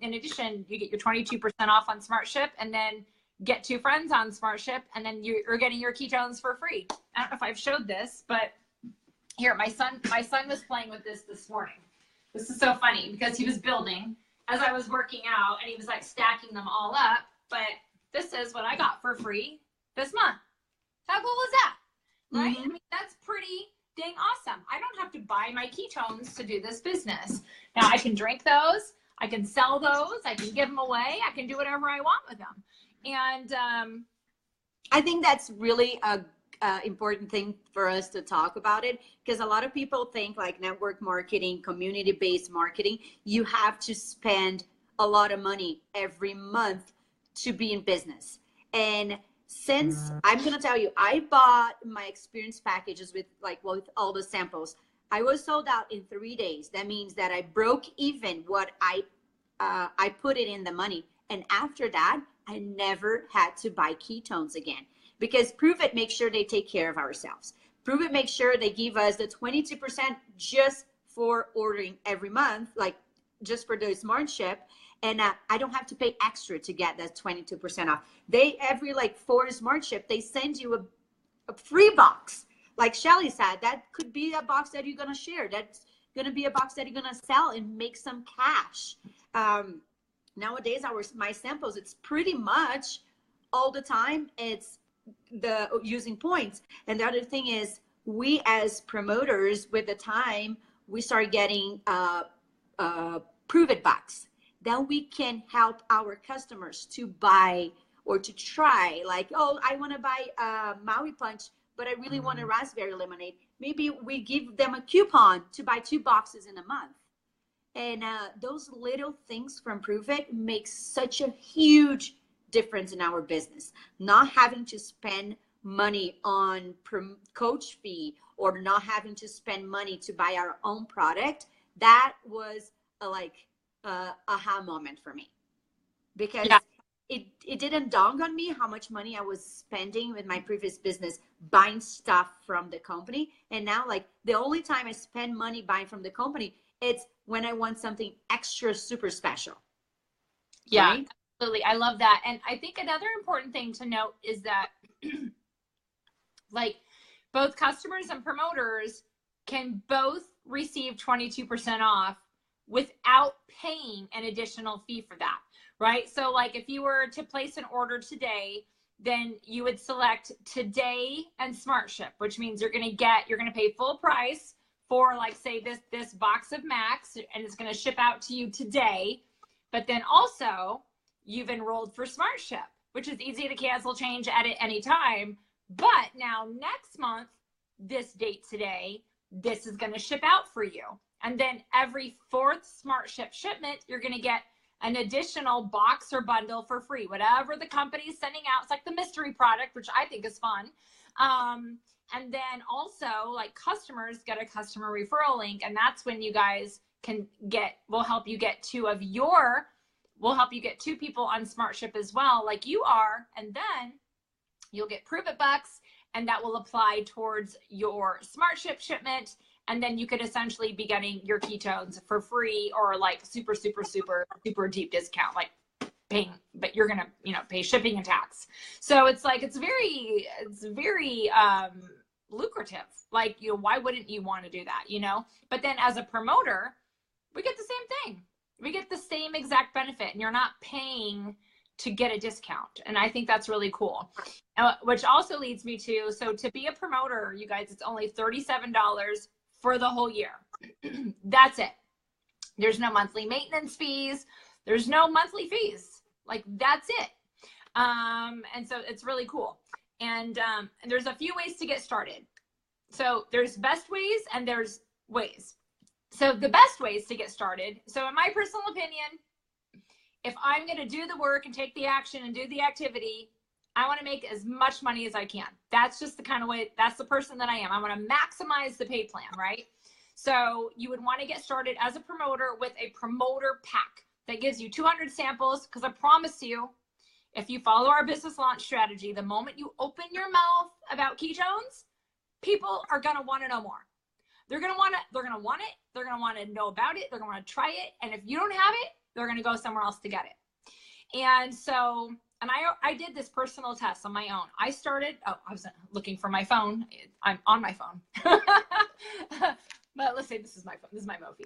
In addition, you get your 22% off on SmartShip, and then get 2 friends on SmartShip, and then you're getting your ketones for free. I don't know if I've showed this, but here, my son was playing with this morning. This is so funny because he was building as I was working out, and he was like stacking them all up. But this is what I got for free this month. How cool is that? Right? I mean, that's pretty dang awesome. I don't have to buy my ketones to do this business. Now I can drink those, I can sell those, I can give them away, I can do whatever I want with them. And I think that's really a important thing for us to talk about it, because a lot of people think like network marketing, community-based marketing, you have to spend a lot of money every month to be in business. And since I'm going to tell you, I bought my experience packages with all the samples. I was sold out in 3 days. That means that I broke even what I put it in the money. And after that, I never had to buy ketones again, because Prüvit makes sure they take care of ourselves. Prüvit makes sure they give us the 22% just for ordering every month, like just for the SmartShip. And I don't have to pay extra to get that 22% off. Every 4 SmartShip, they send you a free box. like Shelly said, that could be a box that you're going to share. That's going to be a box that you're going to sell and make some cash. Nowadays, my samples, it's pretty much all the time, it's the using points. And the other thing is, we as promoters, with the time, we start getting Prüvit box that we can help our customers to buy or to try. Like, oh, I want to buy Maui Punch, but I really want a raspberry lemonade. Maybe we give them a coupon to buy 2 boxes in a month. And those little things from Prüvit makes such a huge difference in our business. Not having to spend money on coach fee, or not having to spend money to buy our own product. That was a aha moment for me, because it didn't dawn on me how much money I was spending with my previous business buying stuff from the company. And now, like, the only time I spend money buying from the company, it's when I want something extra super special. Yeah, right? Absolutely. I love that. And I think another important thing to note is that like, both customers and promoters can both receive 22% off without paying an additional fee for that, right? So like, if you were to place an order today, then you would select today and smart ship, which means you're going to pay full price for, like, say this box of Max, and it's going to ship out to you today. But then also you've enrolled for smart ship, which is easy to cancel, change, edit anytime. But now next month, this date today, this is going to ship out for you. And then every 4th smart ship shipment, you're going to get an additional box or bundle for free, whatever the company is sending out. It's like the mystery product, which I think is fun. And then also, like, customers get a customer referral link, and that's when you guys we'll help you get 2 people on smart ship as well, like you are. And then you'll get Prüvit bucks, and that will apply towards your smart ship shipment. And then you could essentially be getting your ketones for free, or like super, super, super, super deep discount, like paying, but you're going to, pay shipping and tax. So it's like, it's very lucrative. Like, why wouldn't you want to do that, But then as a promoter, we get the same thing. We get the same exact benefit, and you're not paying to get a discount. And I think that's really cool. Which also leads me to, so to be a promoter, you guys, it's only $37 for the whole year. That's it. There's no monthly maintenance fees. There's no monthly fees. Like, that's it. And so it's really cool. And there's a few ways to get started. So there's best ways and there's ways. So the best ways to get started. So in my personal opinion, if I'm going to do the work and take the action and do the activity, I want to make as much money as I can. That's just the kind of way, that's the person that I am. I want to maximize the pay plan, right? So you would want to get started as a promoter with a promoter pack that gives you 200 samples. Because I promise you, if you follow our business launch strategy, the moment you open your mouth about ketones, people are going to want to know more. They're going to want it. They're going to want to know about it. They're going to want to try it. And if you don't have it, they're going to go somewhere else to get it. And so, and I did this personal test on my own. I was looking for my phone. I'm on my phone. But let's say this is my phone. This is my Mophie.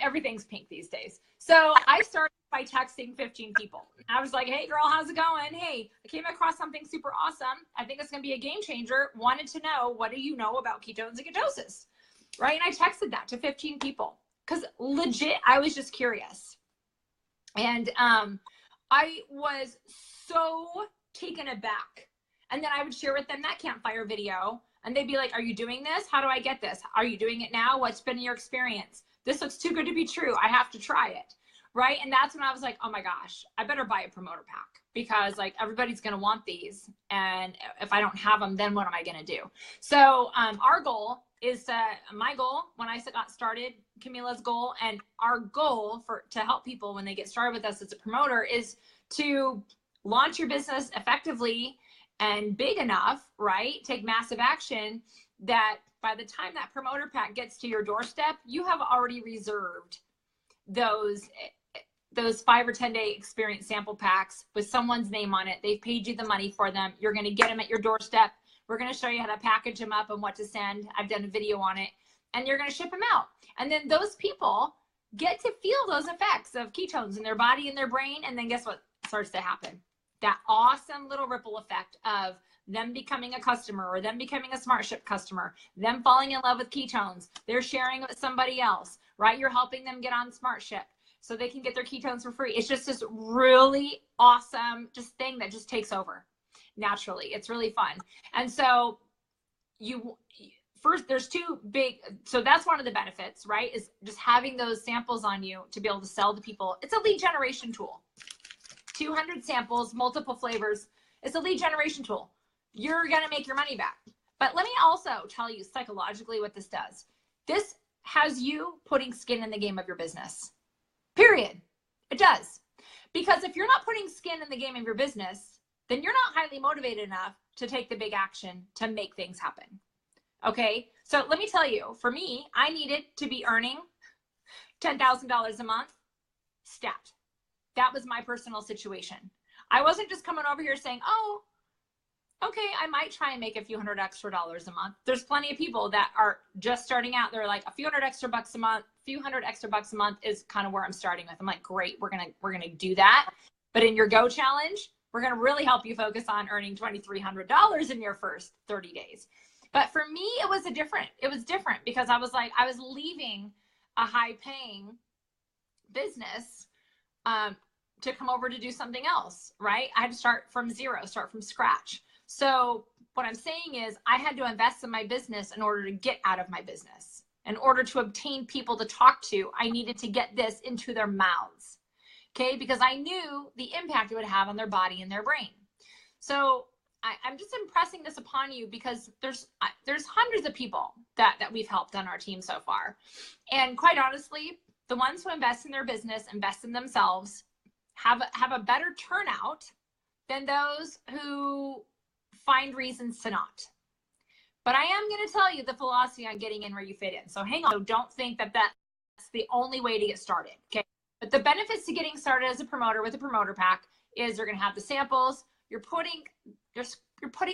Everything's pink these days. So I started by texting 15 people. I was like, hey girl, how's it going? Hey, I came across something super awesome. I think it's going to be a game changer. Wanted to know, what do you know about ketones and ketosis? Right? And I texted that to 15 people because legit, I was just curious. And I was so taken aback. And then I would share with them that campfire video, and they'd be like, are you doing this? How do I get this? Are you doing it now? What's been your experience? This looks too good to be true. I have to try it. Right? And that's when I was like, oh my gosh, I better buy a promoter pack, because like everybody's going to want these. And if I don't have them, then what am I going to do? So our goal is my goal when I got started, Camila's goal, and our goal to help people when they get started with us as a promoter is to launch your business effectively and big enough, right? Take massive action that by the time that promoter pack gets to your doorstep, you have already reserved those 5 or 10 day experience sample packs with someone's name on it. They've paid you the money for them. You're going to get them at your doorstep We're going to show you how to package them up and what to send. I've done a video on it, and you're going to ship them out. And then those people get to feel those effects of ketones in their body and their brain. And then guess what starts to happen? That awesome little ripple effect of them becoming a customer, or them becoming a SmartShip customer, them falling in love with ketones. They're sharing it with somebody else, right? You're helping them get on SmartShip so they can get their ketones for free. It's just this really awesome just thing that just takes over naturally. It's really fun. And so first, there's two big, so that's one of the benefits, right? Is just having those samples on you to be able to sell to people. It's a lead generation tool. 200 samples, multiple flavors. It's a lead generation tool. You're going to make your money back. But let me also tell you psychologically what this does. This has you putting skin in the game of your business. Period. It does. Because if you're not putting skin in the game of your business, then you're not highly motivated enough to take the big action to make things happen. Okay, so let me tell you, for me, I needed to be earning $10,000 a month, stat. That was my personal situation. I wasn't just coming over here saying, oh, okay, I might try and make a few $100 extra a month. There's plenty of people that are just starting out. They're like, a few $100 extra a month, few $100 extra a month is kind of where I'm starting with. I'm like, great, we're gonna do that. But in your Go Challenge, we're gonna really help you focus on earning $2,300 in your first 30 days. But for me, it was different because I was like, I was leaving a high paying business to come over to do something else, right? I had to start from zero, start from scratch. So what I'm saying is I had to invest in my business in order to get out of my business. In order to obtain people to talk to, I needed to get this into their mouths, okay? Because I knew the impact it would have on their body and their brain. So I'm just impressing this upon you because there's hundreds of people that we've helped on our team so far. And quite honestly, the ones who invest in their business, invest in themselves, have a better turnout than those who find reasons to not. But I am going to tell you the philosophy on getting in where you fit in. So hang on. So don't think that that's the only way to get started. Okay. But the benefits to getting started as a promoter with a promoter pack is you're going to have the samples. You're putting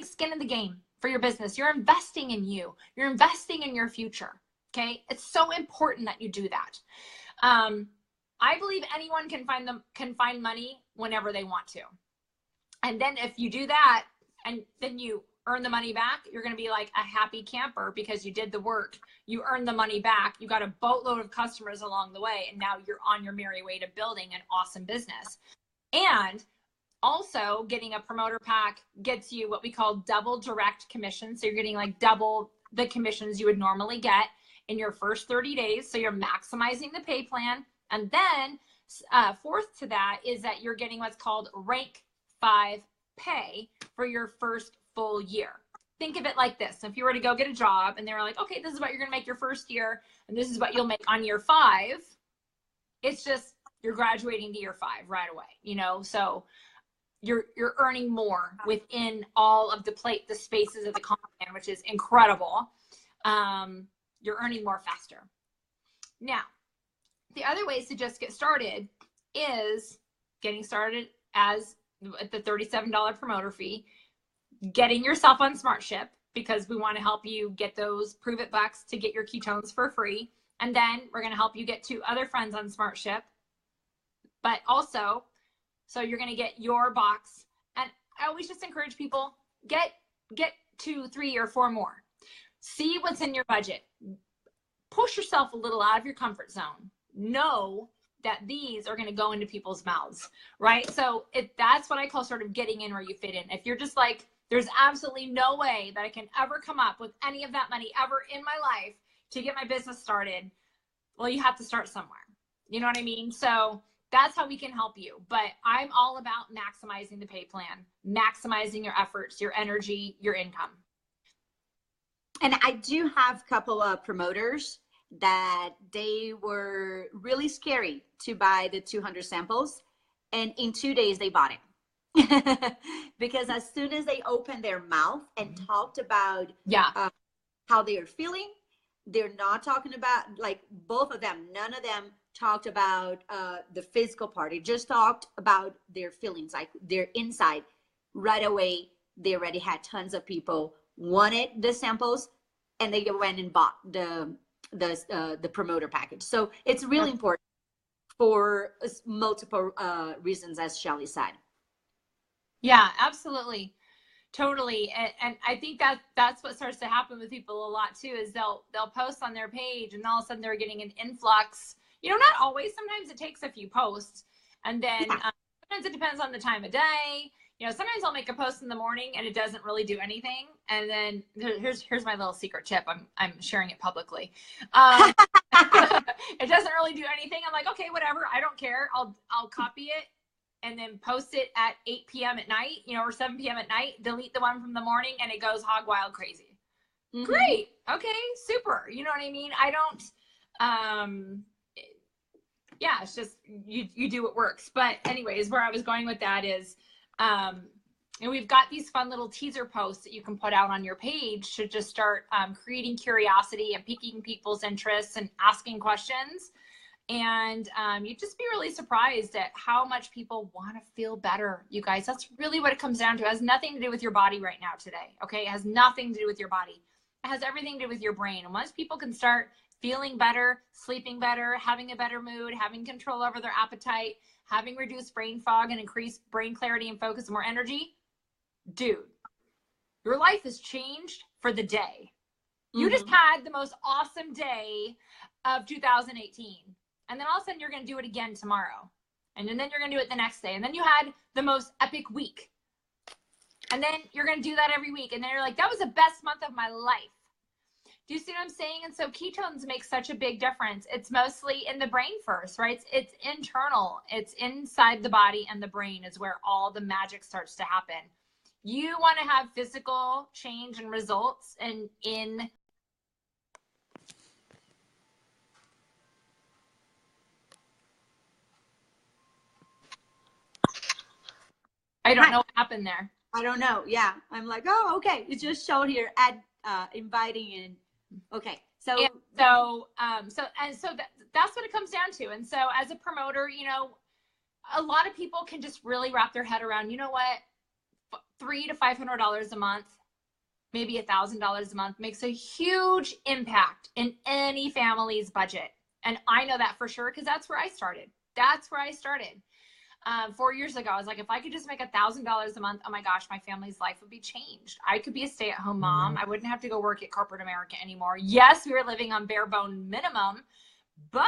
skin in the game for your business. You're investing in you. You're investing in your future. Okay. It's so important that you do that. I believe anyone can find money whenever they want to. And then if you do that and then you earn the money back, you're going to be like a happy camper because you did the work. You earned the money back. You got a boatload of customers along the way. And now you're on your merry way to building an awesome business. And also getting a promoter pack gets you what we call double direct commission. So you're getting like double the commissions you would normally get in your first 30 days. So you're maximizing the pay plan. And then fourth to that is that you're getting what's called rank 5 pay for your first full year. Think of it like this. If you were to go get a job and they were like, okay, this is what you're going to make your first year, and this is what you'll make on year 5. It's just, you're graduating to year 5 right away, you know? So you're earning more within all of the spaces of the comp plan, which is incredible. You're earning more faster. Now, the other ways to just get started is getting started as at the $37 promoter fee, getting yourself on SmartShip because we want to help you get those Prüvit bucks to get your ketones for free. And then we're going to help you get 2 other friends on SmartShip. But also, so you're going to get your box. And I always just encourage people, get 2, 3, or 4 more. See what's in your budget. Push yourself a little out of your comfort zone. Know that these are going to go into people's mouths, right? So that's what I call sort of getting in where you fit in. If you're just like, there's absolutely no way that I can ever come up with any of that money ever in my life to get my business started, well, you have to start somewhere. You know what I mean? So that's how we can help you. But I'm all about maximizing the pay plan, maximizing your efforts, your energy, your income. And I do have a couple of promoters that they were really scary to buy the 200 samples. And in 2 days, they bought it. Because as soon as they opened their mouth and talked about how they are feeling, they're not talking about, like, both of them, none of them talked about the physical part. They just talked about their feelings, like their inside. Right away, they already had tons of people wanted the samples, and they went and bought the promoter package. So it's really important for multiple reasons, as Shelly said. Yeah, absolutely. Totally. And I think that's what starts to happen with people a lot too, is they'll post on their page and all of a sudden they're getting an influx. You know, not always. Sometimes it takes a few posts, and then sometimes it depends on the time of day. You know, sometimes I'll make a post in the morning and it doesn't really do anything. And then here's my little secret tip. I'm sharing it publicly. It doesn't really do anything. I'm like, okay, whatever. I don't care. I'll copy it and then post it at 8 p.m. at night, you know, or 7 p.m. at night, delete the one from the morning, and it goes hog wild crazy. Mm-hmm. Great. Okay, super. You know what I mean? I don't, yeah, it's just, you do what works. But anyways, where I was going with that is, and we've got these fun little teaser posts that you can put out on your page to just start creating curiosity and piquing people's interests and asking questions. And you'd just be really surprised at how much people want to feel better, you guys. That's really what it comes down to. It has nothing to do with your body right now today, okay? It has nothing to do with your body. It has everything to do with your brain. And once people can start feeling better, sleeping better, having a better mood, having control over their appetite, having reduced brain fog and increased brain clarity and focus and more energy, dude, your life has changed for the day. You just had the most awesome day of 2018. And then all of a sudden you're going to do it again tomorrow. And then you're going to do it the next day. And then you had the most epic week. And then you're going to do that every week. And then you're like, that was the best month of my life. Do you see what I'm saying? And so ketones make such a big difference. It's mostly in the brain first, right? It's internal. It's inside the body, and the brain is where all the magic starts to happen. You want to have physical change and results in I don't know what happened there. I don't know. Yeah. I'm like, oh, okay. It just showed here add inviting in. Okay. So that's what it comes down to. And so as a promoter, you know, a lot of people can just really wrap their head around, you know what, $300 to $500 a month, maybe $1,000 a month makes a huge impact in any family's budget. And I know that for sure, because that's where I started. 4 years ago, I was like, if I could just make $1,000 a month, oh my gosh, my family's life would be changed. I could be a stay-at-home mom. I wouldn't have to go work at corporate America anymore. Yes, we were living on bare bone minimum, but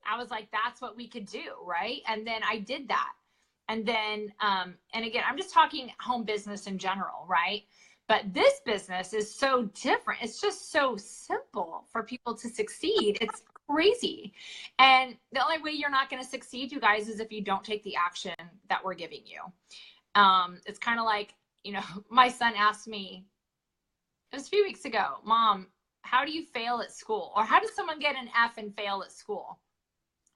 I was like, that's what we could do, right? And then I did that. And then, and again, I'm just talking home business in general, right? But this business is so different. It's just so simple for people to succeed. It's crazy. And the only way you're not going to succeed, you guys, is if you don't take the action that we're giving you. It's kind of like, you know, my son asked me, it was a few weeks ago, Mom, how do you fail at school? Or how does someone get an F and fail at school?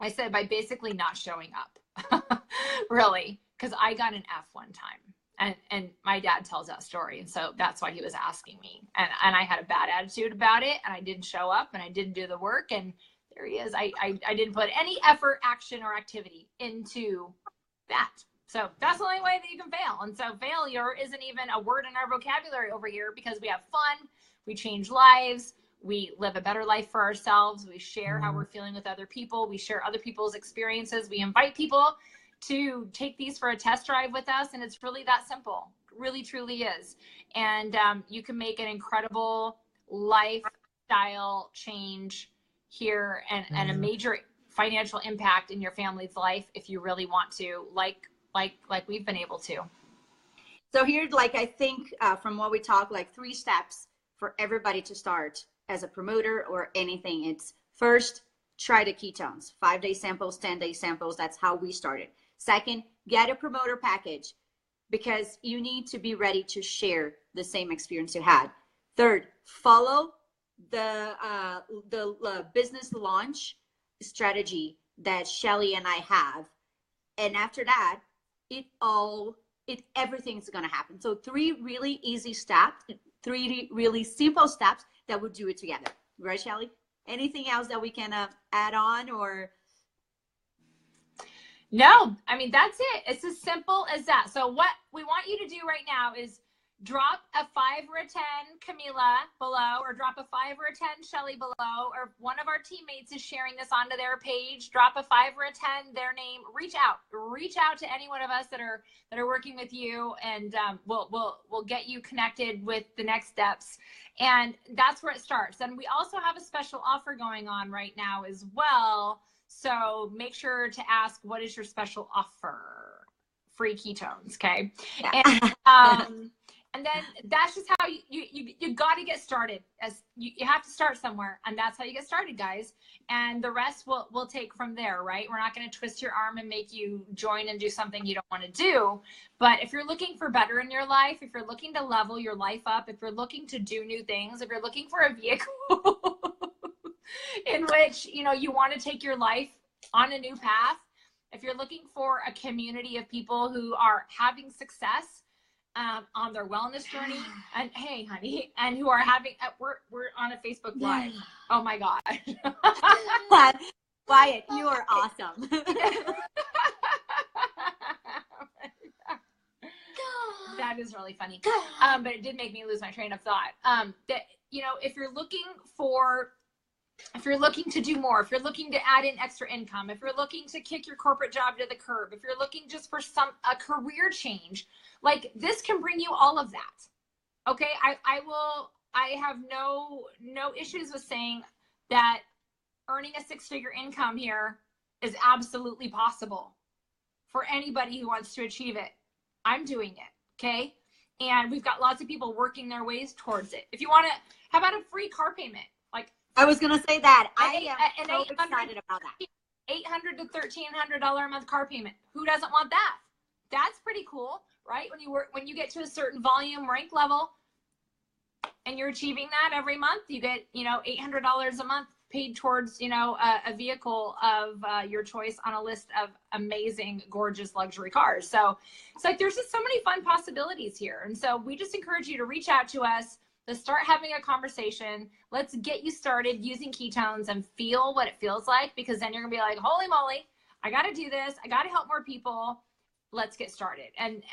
I said, by basically not showing up. Really, because I got an F one time. And my dad tells that story. And so that's why he was asking me. And I had a bad attitude about it. And I didn't show up and I didn't do the work. And there he is. I didn't put any effort, action, or activity into that. So that's the only way that you can fail. And so failure isn't even a word in our vocabulary over here, because we have fun. We change lives. We live a better life for ourselves. We share how we're feeling with other people. We share other people's experiences. We invite people to take these for a test drive with us. And it's really that simple. It really, truly is. And you can make an incredible lifestyle change here and a major financial impact in your family's life if you really want to, like we've been able to. So here, like, I think from what we talked, like 3 steps for everybody to start as a promoter or anything. It's first, try the ketones, 5-day samples, 10-day samples. That's how we started. Second, get a promoter package, because you need to be ready to share the same experience you had. Third, follow the business launch strategy that Shelly and I have. And after that, everything's going to happen. So 3 really easy steps, 3 really simple steps that would do it together. Right, Shelly? Anything else that we can add on, or? No, I mean, that's it. It's as simple as that. So what we want you to do right now is drop a 5 or a 10 Camila below, or drop a 5 or a 10 Shelly below, or if one of our teammates is sharing this onto their page, drop a 5 or a 10, their name, reach out to any one of us that are working with you, and we'll get you connected with the next steps. And that's where it starts. And we also have a special offer going on right now as well. So make sure to ask, what is your special offer? Free ketones. Okay. Yeah. And then that's just how you got to get started. As you have to start somewhere, and that's how you get started, guys. And the rest we'll take from there, right? We're not going to twist your arm and make you join and do something you don't want to do. But if you're looking for better in your life, if you're looking to level your life up, if you're looking to do new things, if you're looking for a vehicle in which, you want to take your life on a new path, if you're looking for a community of people who are having success on their wellness journey, and hey, honey, and who are having, we're on a Facebook Live. Oh my God. Wyatt, you are awesome. That is really funny. But it did make me lose my train of thought. That, if you're looking to do more, if you're looking to add in extra income, if you're looking to kick your corporate job to the curb, if you're looking just for a career change, like this can bring you all of that. Okay. I have no issues with saying that earning a 6-figure income here is absolutely possible for anybody who wants to achieve it. I'm doing it. Okay. And we've got lots of people working their ways towards it. If you want to, how about a free car payment? Like, I was going to say that. I am so excited about that. $800 to $1,300 a month car payment. Who doesn't want that? That's pretty cool, right? When you get to a certain volume rank level and you're achieving that every month, you get, $800 a month paid towards, a vehicle of your choice on a list of amazing, gorgeous luxury cars. So it's like, there's just so many fun possibilities here. And so we just encourage you to reach out to us. Let's start having a conversation. Let's get you started using ketones and feel what it feels like, because then you're gonna be like, holy moly, I gotta do this. I gotta help more people. Let's get started. And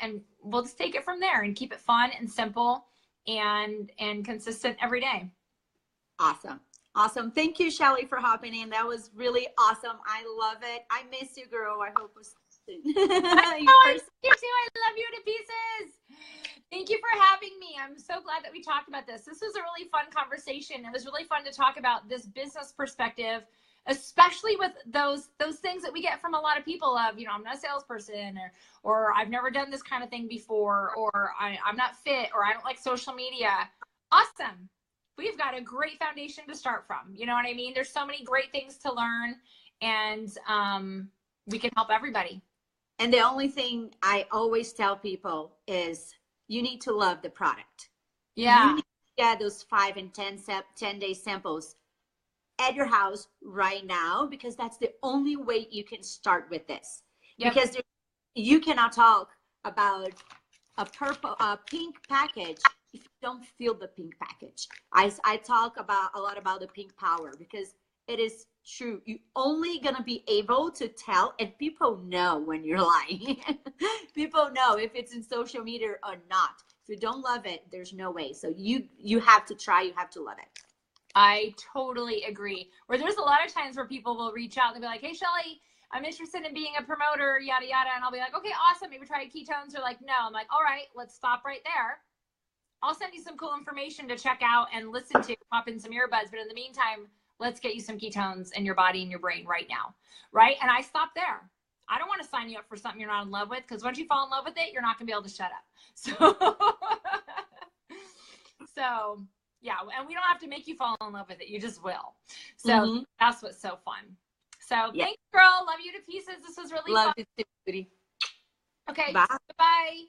we'll just take it from there and keep it fun and simple and consistent every day. Awesome. Awesome. Thank you, Shelly, for hopping in. That was really awesome. I love it. I miss you, girl. I hope we'll soon. I miss you too. I love you to pieces. Thank you for having me. I'm so glad that we talked about this. This was a really fun conversation. It was really fun to talk about this business perspective, especially with those things that we get from a lot of people of, I'm not a salesperson, or I've never done this kind of thing before, or I'm not fit, or I don't like social media. Awesome. We've got a great foundation to start from. You know what I mean? There's so many great things to learn, and we can help everybody. And the only thing I always tell people is you need to love the product. Yeah. You need to get those 5 and 10-day samples at your house right now, because that's the only way you can start with this. Yep. Because you cannot talk about a pink package if you don't feel the pink package. I talk a lot about the pink power, because it is true. You're only going to be able to tell, and people know when you're lying. People know if it's in social media or not. If you don't love it, there's no way. So you have to try, you have to love it. I totally agree. Where there's a lot of times where people will reach out and be like, hey, Shelly, I'm interested in being a promoter, yada, yada. And I'll be like, okay, awesome. Maybe try ketones. They're like, no. I'm like, all right, let's stop right there. I'll send you some cool information to check out and listen to, pop in some earbuds. But in the meantime, let's get you some ketones in your body and your brain right now. Right. And I stop there. I don't want to sign you up for something you're not in love with, because once you fall in love with it, you're not going to be able to shut up. So yeah. And we don't have to make you fall in love with it. You just will. So that's what's so fun. So thanks, girl. Love you to pieces. This was really fun. Love you too, Booty. Okay. Bye. Bye.